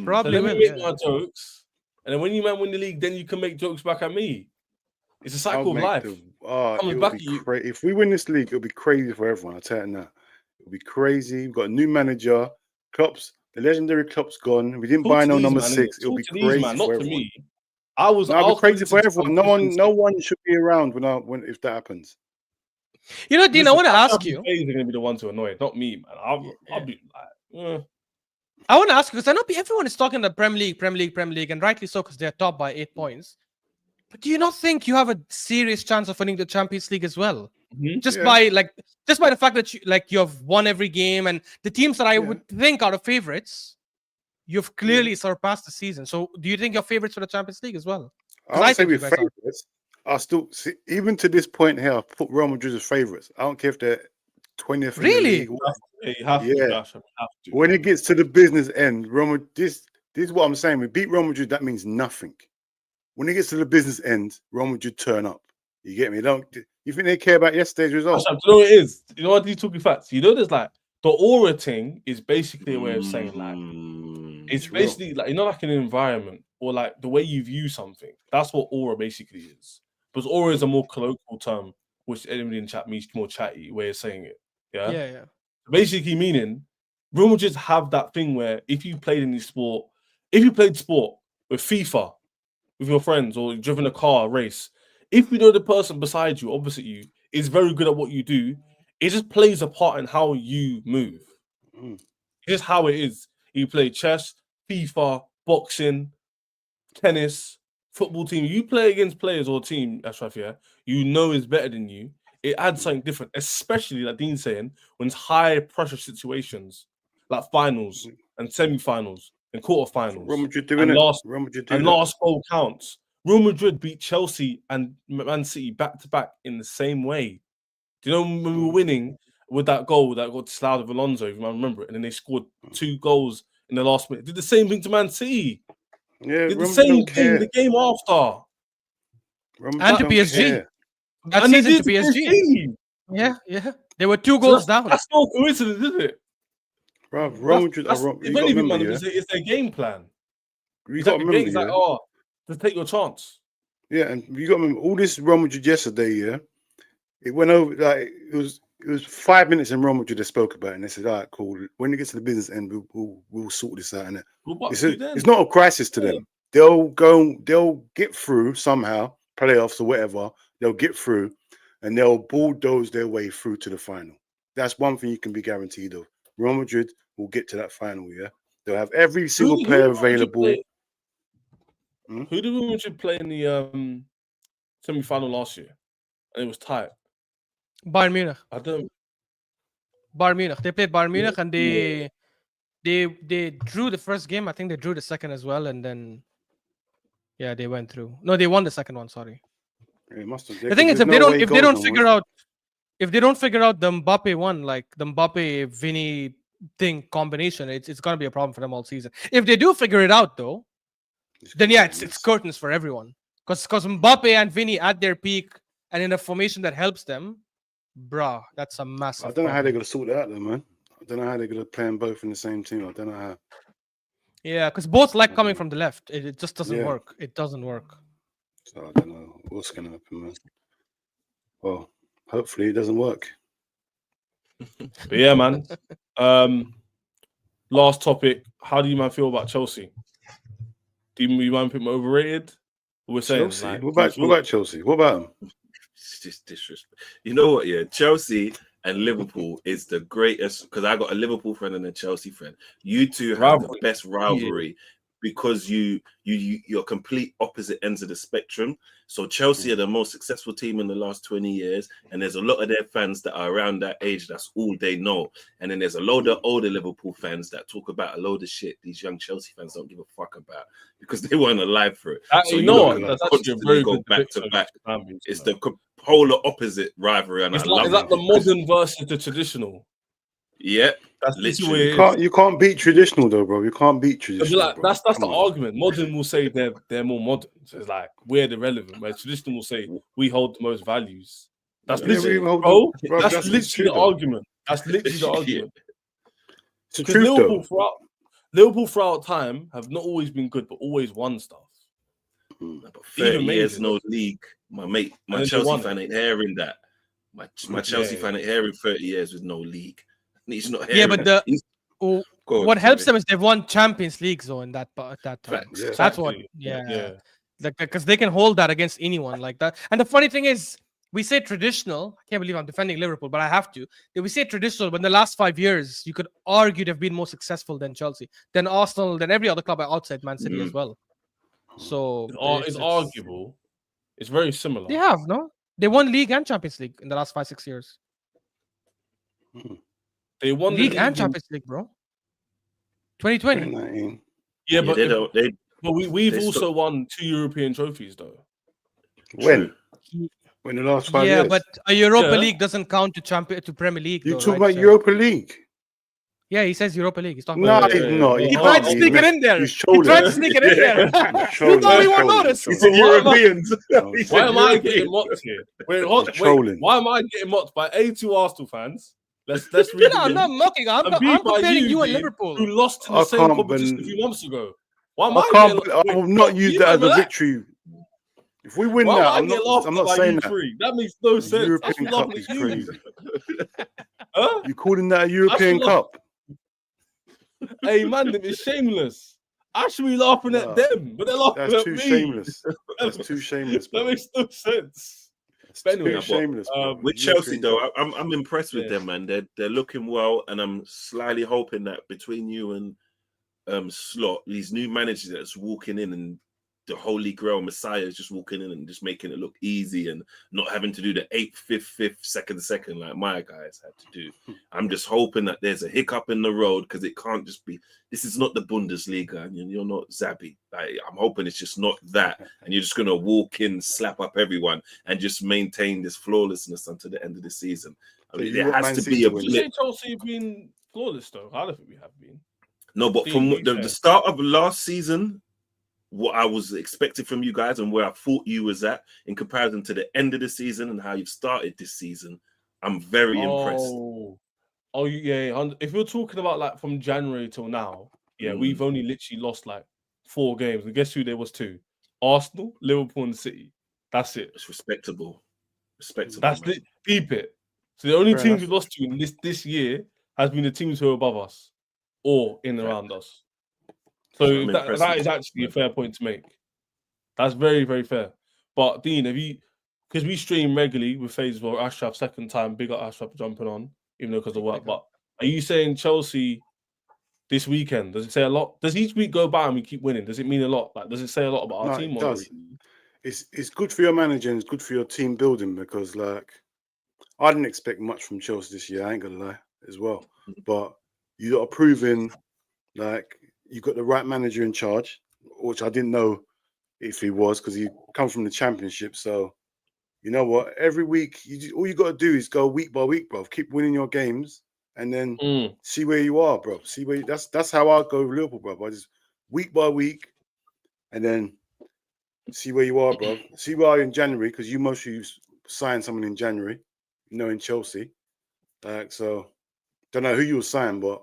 Probably so let me make my jokes, and then when you man win the league, then you can make jokes back at me. It's a cycle of life. If we win this league, it'll be crazy for everyone. I'll tell you now. It'll be crazy. We've got a new manager. Klopp's, the legendary Klopp's gone. We didn't buy no number 6. It'll be crazy for everyone. Me. I'll be crazy for everyone. No one should be around if that happens. You know, Dean, I want to ask you. They're going to be the one to annoy, not me, man. I'll be like, I want to ask you because I know everyone is talking the Premier League, and rightly so because they're top by 8 points. But do you not think you have a serious chance of winning the Champions League as well? Just by the fact that you have won every game, and the teams that I would think are the favorites, you've clearly surpassed the season. So, do you think you're favorites for the Champions League as well? I say we're favorites. I still see, even to this point here, I've put Real Madrid as favorites. I don't care if they're 20th. Really? You have to. When it gets to the business end, Real Madrid, this is what I'm saying. We beat Real Madrid, that means nothing. When it gets to the business end, Real Madrid turn up. You get me? You think they care about yesterday's results? You know what it is? You know what these talking facts? You know, there's like the aura thing is basically a way of saying like it's basically like like an environment or like the way you view something. That's what aura basically is. Because aura is a more colloquial term, which anybody in chat means more chatty way of saying it. Yeah. Basically meaning Real Madrid have that thing where if you played sport with FIFA, with your friends or you've driven a car, a race, if you know the person beside you, opposite you, is very good at what you do, it just plays a part in how you move. Mm. It's just how it is. You play chess, FIFA, boxing, tennis, football team. You play against players or team, Ashraf, yeah, you know is better than you. It adds something different, especially like Dean's saying, when it's high pressure situations like finals and semi-finals and quarterfinals. Real Madrid doing And it. last Real Madrid do and that. last goal counts. Real Madrid beat Chelsea and Man City back to back in the same way. Do you know when we were winning with that goal that got disallowed of Alonso, if I remember it, and then they scored 2 goals in the last minute? Did the same thing to Man City. Yeah, Did the Real Madrid same don't thing care. the game after. Real Madrid And to don't PSG. care. That And they season did to PSG. Yeah. They were 2 So goals down. that's no coincidence, is it? Bro, Real Madrid are wrong. If You got to anything, remember, man, yeah. it's their game plan. You It's got like to a game. remember, It's like, yeah. oh, just take your chance. Yeah, and you got to remember all this Real Madrid yesterday, yeah. It went over like it was 5 minutes in Real Madrid they spoke about it, and they said, all right, cool. When it gets to the business end, we'll sort this out. And it's not a crisis to them. They'll get through somehow, playoffs or whatever. They'll get through, and they'll bulldoze their way through to the final. That's one thing you can be guaranteed of. Real Madrid will get to that final. Yeah, they'll have every single player available. Who did Real Madrid play in the semi-final last year? And it was tight. Bayern Munich. I don't. Bayern Munich. They played Bayern Munich and they drew the first game. I think they drew the second as well, and then they went through. No, they won the second one. Sorry. It must have. The thing is, if they don't figure out the Mbappe one, like the Mbappe Vinny thing combination, it's gonna be a problem for them all season. If they do figure it out though, then it's curtains for everyone. Because Mbappe and Vinny at their peak and in a formation that helps them, bruh, that's a massive. I don't know how they're gonna sort that out though, man. I don't know how they're gonna play them both in the same team. I don't know how. Yeah, because both like coming from the left. It just doesn't work. It doesn't work. So I don't know what's gonna happen, man. Well, hopefully it doesn't work. But yeah, man. Last topic. How do you man feel about Chelsea? Do you mind putting them overrated? We're saying Chelsea. like, What about Chelsea? What about them? It's just disrespect. You know what? Yeah, Chelsea and Liverpool is the greatest because I got a Liverpool friend and a Chelsea friend. You two have the best rivalry because you're complete opposite ends of the spectrum. So Chelsea are the most successful team in the last 20 years, and there's a lot of their fans that are around that age. That's all they know. And then there's a load of older Liverpool fans that talk about a load of shit these young Chelsea fans don't give a fuck about because they weren't alive for it. So you know what? That's constantly go back to back. It's the polar opposite rivalry, and it's like the modern versus the traditional. Yeah, that's literally. You can't beat traditional though, bro. You can't beat traditional. Like, that's the argument. Modern will say they're more modern. So it's like we're the relevant, where traditional will say we hold the most values. That's literally, that's literally the argument. That's literally the argument. Because Liverpool throughout time have not always been good, but always won stuff. But 30 years no league, my Chelsea fan ain't hearing that. My Chelsea fan ain't hearing 30 years with no league. He's not hearing. Yeah, but what helps them is they've won Champions League though in that time. Yeah, that's what. Yeah. Because they can hold that against anyone like that. And the funny thing is, we say traditional. I can't believe I'm defending Liverpool, but I have to. We say traditional, but in the last 5 years, you could argue they've been more successful than Chelsea, than Arsenal, than every other club outside Man City as well. So it's arguable. It's very similar. They have, no? They won League and Champions League in the last 5-6 years. They won League and Champions League, bro. 2020. Yeah, but we've also won 2 European trophies though. When the last 5 years? Yeah, but a Europa League doesn't count to Premier League. You talk about Europa League. Yeah, he says Europa League. He's talking about he's not. He tried to sneak it in there. He tried to sneak it in there. You thought we won't notice. He said Europeans. Why am I getting mocked here? Wait, why am I getting mocked by A2 Arsenal fans? Let's read I'm not mocking. I'm comparing you and Liverpool. Who lost in the same competition a few months ago. Why am I will not use that as a victory. If we win that, I'm not saying that. That makes no sense. European Cup is crazy. You calling that a European Cup? Hey man, it's shameless. I should be laughing Nah, at them, but they're laughing That's at too me. shameless. That's too shameless, That bro. makes no sense. That's But too anyway, but shameless, bro. with European Chelsea though, job. I'm impressed with Yeah. them, man. They're looking well, and I'm slightly hoping that between you and Slot, these new managers that's walking in, and the Holy Grail Messiah is just walking in and just making it look easy and not having to do the 8th, 5th, 5th, second like my guys had to do. I'm just hoping that there's a hiccup in the road, because it can't just be. This is not the Bundesliga, and you're not Zabi. Like, I'm hoping it's just not that, and you're just gonna walk in, slap up everyone, and just maintain this flawlessness until the end of the season. I So mean, you there want has Man to City be to a win? you say blip. Chelsea have been flawless though? I don't think we have been. No, but Dean, from what you the say? start of last season, what I was expecting from you guys and where I thought you was at in comparison to the end of the season and how you've started this season, I'm very impressed. Yeah. If you're talking about like from January till now, yeah, we've only literally lost like 4 games. And guess who there was 2? Arsenal, Liverpool, and City. That's it. It's respectable. Respectable. That's Man. it. Keep it. So the only Fair teams enough. we lost to in this year has been the teams who are above us or in and around us. So I'm impressed that with is you, actually a man. fair point to make. That's very, very fair. But Dean, have you, because we stream regularly with FaZe as well, Ashraf, second time, big up Ashraf jumping on, even though because of work. But are you saying Chelsea this weekend? Does it say a lot? Does each week go by and we keep winning? Does it mean a lot? Like, does it say a lot about our No, team? it Or not does. really? It's good for your manager and it's good for your team building, because like I didn't expect much from Chelsea this year. I ain't gonna lie as well. But you are proving like you got the right manager in charge, which I didn't know if he was, because he comes from the Championship. So you know what? Every week, all you got to do is go week by week, bro. Keep winning your games, and then see where you are, bro. See where that's how I go with Liverpool, bro. I just week by week, and then see where you are, bro. See where you are in January, because you mostly sign someone in January, in Chelsea. So don't know who you will sign, but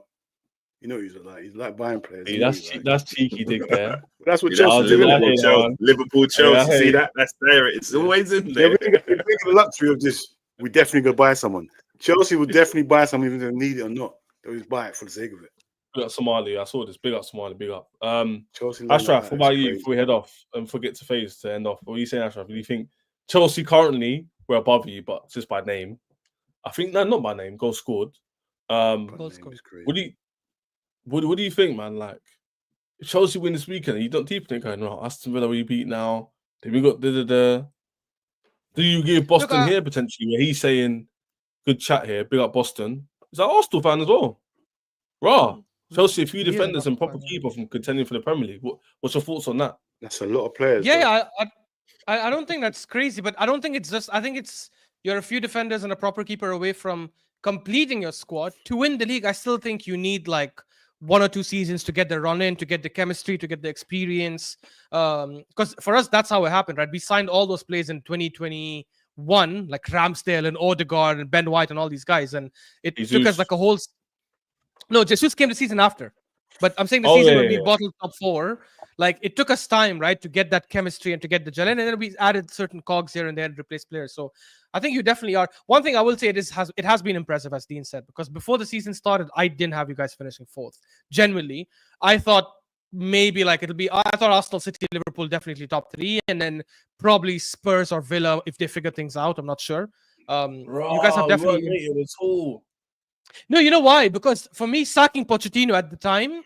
you know he's like. He's like buying players. Hey, that's cheeky dig there. That's what See, that's Chelsea do, innit? Liverpool, Chelsea. See that? That's there. It's always in Yeah, there. we get the luxury of this. We definitely go buy someone. Chelsea would definitely buy someone, even if they need it or not. They'll just buy it for the sake of it. Big up Somali. I saw this. Big up Somali. Big up. Chelsea. Ashraf, what about you? Crazy. Before we head off and forget to FaZe to end off, what are you saying, Ashraf? Do you think Chelsea currently we're above you, but just by name? I think no, not by name. Goal scored. Goal scored. What do you think, man? Like, if Chelsea win this weekend, you don't deep think going, no, Aston Villa we beat now. Then we got da. Do you give Boston here potentially? Where he's saying, good chat here, big up Boston. Is that Arsenal fan as well? Raw. Chelsea, a few defenders and proper keeper from contending for the Premier League. What's your thoughts on that? That's a lot of players. Yeah, I don't think that's crazy, but I don't think it's just. I think it's you're a few defenders and a proper keeper away from completing your squad to win the league. I still think you need like 1 or 2 seasons to get the run in, to get the chemistry, to get the experience. Because for us, that's how it happened, right? We signed all those players in 2021, like Ramsdale and Odegaard and Ben White and all these guys, and it took us like a whole. No, Jesus came the season after. But I'm saying the season when we bottled top 4, like it took us time, right, to get that chemistry and to get the gel in, and then we added certain cogs here and there and replaced players. So I think you definitely are. One thing I will say, it has been impressive, as Dean said, because before the season started, I didn't have you guys finishing 4th. Genuinely, I thought maybe like I thought Arsenal, City, Liverpool definitely top 3, and then probably Spurs or Villa if they figure things out. I'm not sure. You guys have definitely. No, you know why? Because for me, sacking Pochettino at the time,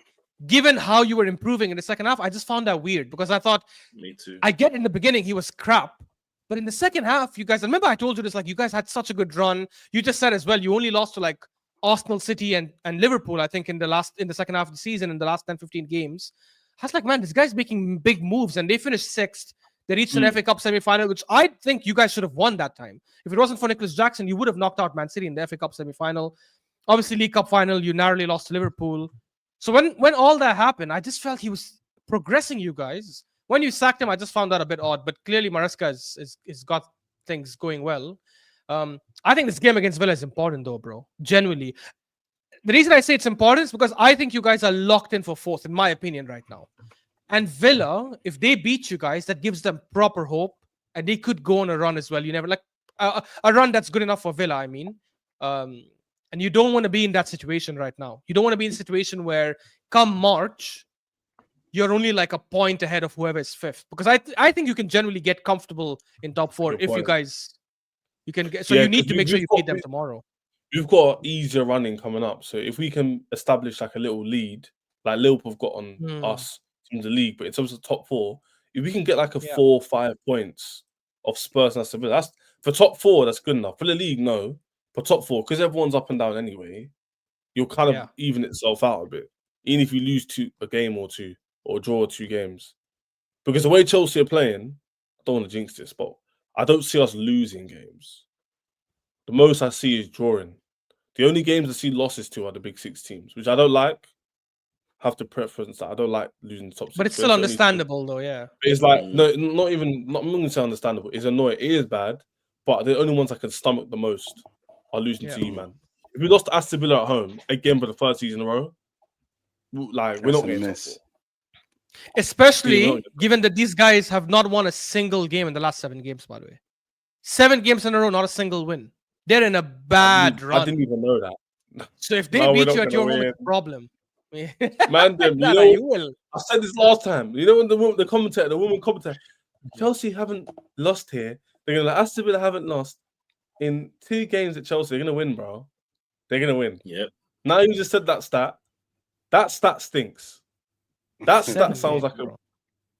given how you were improving in the second half, I just found that weird, because I thought, me too. I get in the beginning he was crap, but in the second half, you guys, remember I told you this, like you guys had such a good run. You just said as well, you only lost to like Arsenal, City, and Liverpool, I think, in the second half of the season, in the last 10-15 games. I was like, man, this guy's making big moves, and they finished 6th. They reached an FA Cup semi-final, which I think you guys should have won that time. If it wasn't for Nicholas Jackson, you would have knocked out Man City in the FA Cup semi-final. Obviously, League Cup final, you narrowly lost to Liverpool. So when all that happened, I just felt he was progressing you guys. When you sacked him, I just found that a bit odd. But clearly, Maresca is got things going well. I think this game against Villa is important, though, bro. Genuinely. The reason I say it's important is because I think you guys are locked in for 4th, in my opinion, right now. And Villa, if they beat you guys, that gives them proper hope. And they could go on a run as well. You never like a run that's good enough for Villa, I mean. And you don't want to be in that situation right now. You don't want to be in a situation where come March, you're only like a point ahead of whoever is fifth. Because I think you can generally get comfortable in top four Good if you point. guys you can get. So Yeah, you need 'cause to make sure you we've beat got- them tomorrow. We've got easier running coming up. So if we can establish like a little lead, like Liverpool have got on us in the league, but in terms of top four, if we can get like a 4 or 5 points of Spurs and stability, that's for top four, that's good enough. For the league, no. For top four, because everyone's up and down anyway, you'll kind of even itself out a bit. Even if you lose a game or two or draw 2 games. Because the way Chelsea are playing, I don't want to jinx this, but I don't see us losing games. The most I see is drawing. The only games I see losses to are the big 6 teams, which I don't like. Have to preference that I don't like losing the top 6. But it's still understandable, though. Yeah. It's like no, not even. I'm not going to say understandable. It's annoying. It is bad, but the only ones I can stomach the most are losing to you, man. If we lost to Aston Villa at home again for the 3rd season in a row, like we're not getting top 4. Especially given that these guys have not won a single game in the last 7 games. By the way, 7 games in a row, not a single win. They're in a bad run. I didn't even know that. So if they beat you at your home, it's a problem. Man, you will. I said this last time. You know when the woman commentator, Chelsea haven't lost here. They're gonna Aston Villa haven't lost in 2 games at Chelsea. They're gonna win, bro. They're gonna win. Yep. Now you just said that stat. That stat stinks. That stat sounds like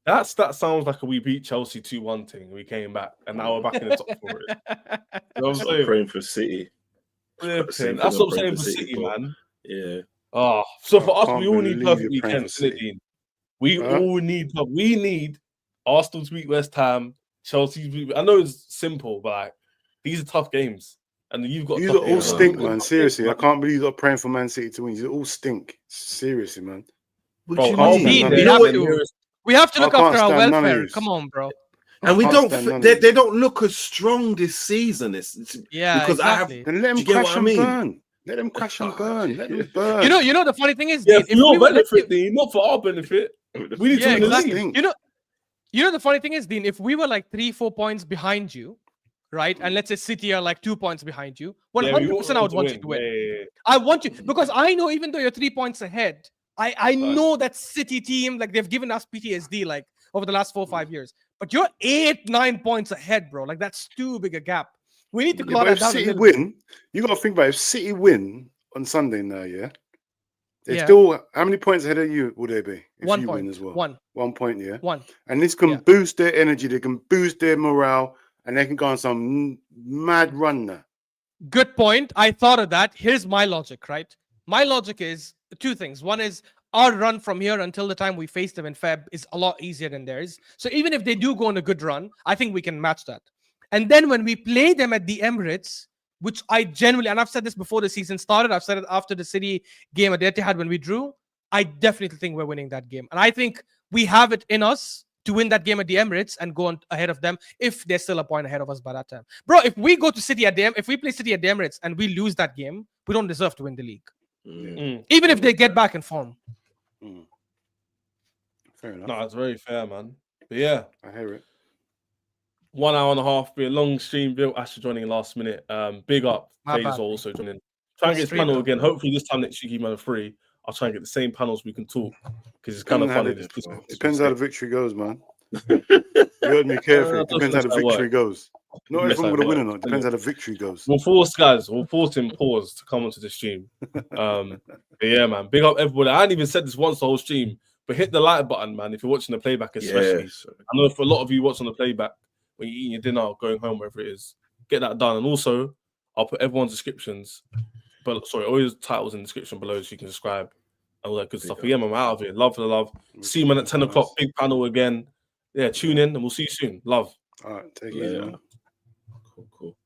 That stat sounds like a we beat Chelsea 2-1 thing. We came back and now we're back in the top 4. You know what I'm saying? Praying for City. That's what I'm saying for City, man. Yeah. Oh, so for us, we all need perfect weekends, Dean. We all need Arsenal to beat West Ham, Chelsea to beat. I know it's simple, but like, these are tough games. And you've got you all stink, man. Seriously, I can't believe you're praying for Man City to win. You all stink. Seriously, man. Bro, we have to look after our welfare. Come on, bro. And we don't. They don't look as strong this season. It's because exactly. Then let them crash and burn. Let them crash and burn. Let them burn. You know the funny thing is, yeah, for your benefit, Dean, not for our benefit. We need to win the league. You know the funny thing is, Dean, if we were like 3-4 points behind you, right, and let's say City are like 2 points behind you, 100% I would want you to win. Yeah. I want you because I know even though you're 3 points ahead, I know that City team, like they've given us PTSD like over the last 4 or 5 years. But you're 8-9 points ahead, bro. Like that's too big a gap. We need to claw that down. If City win, you got to think about it. If City win on Sunday now, they're still how many points ahead of you will they be? If 1 you point win as well. 1 point, yeah. 1. And this can boost their energy. They can boost their morale, and they can go on some mad run now. Good point. I thought of that. Here's my logic, right? My logic is 2 things. One is our run from here until the time we face them in Feb is a lot easier than theirs. So even if they do go on a good run, I think we can match that. And then when we play them at the Emirates, which I genuinely, and I've said this before the season started, I've said it after the City game at the Etihad when we drew, I definitely think we're winning that game. And I think we have it in us to win that game at the Emirates and go on ahead of them if they're still a point ahead of us by that time. Bro, if we go to City at the if we play City at the Emirates and we lose that game, we don't deserve to win the league. Even if they get back in form. Fair enough. No, it's very fair, man. But yeah, I hear it. 1 hour and a half, be a long stream. Bill Asher joining last minute. Big up. Faisal also joining. Try and get this panel again. Hopefully this time next week, keep on free. I'll try and get the same panels we can talk because it's kind of funny. Depends how the victory goes, man. You heard me carefully. Depends how the victory goes. Not everyone would have win or not. Depends how the victory goes. We'll force him pause to come onto the stream. But yeah, man. Big up everybody. I hadn't even said this once the whole stream, but hit the like button, man. If you're watching the playback, especially. I know for a lot of you watching the playback when you're eating your dinner or going home, wherever it is, get that done. And also, I'll put everyone's descriptions, always titles in the description below so you can subscribe and all that good stuff. But yeah, man, I'm out of here. Love for the love. See you, man, at 10 o'clock. Big panel again. Yeah, tune in and we'll see you soon. Love. All right, take it easy, man.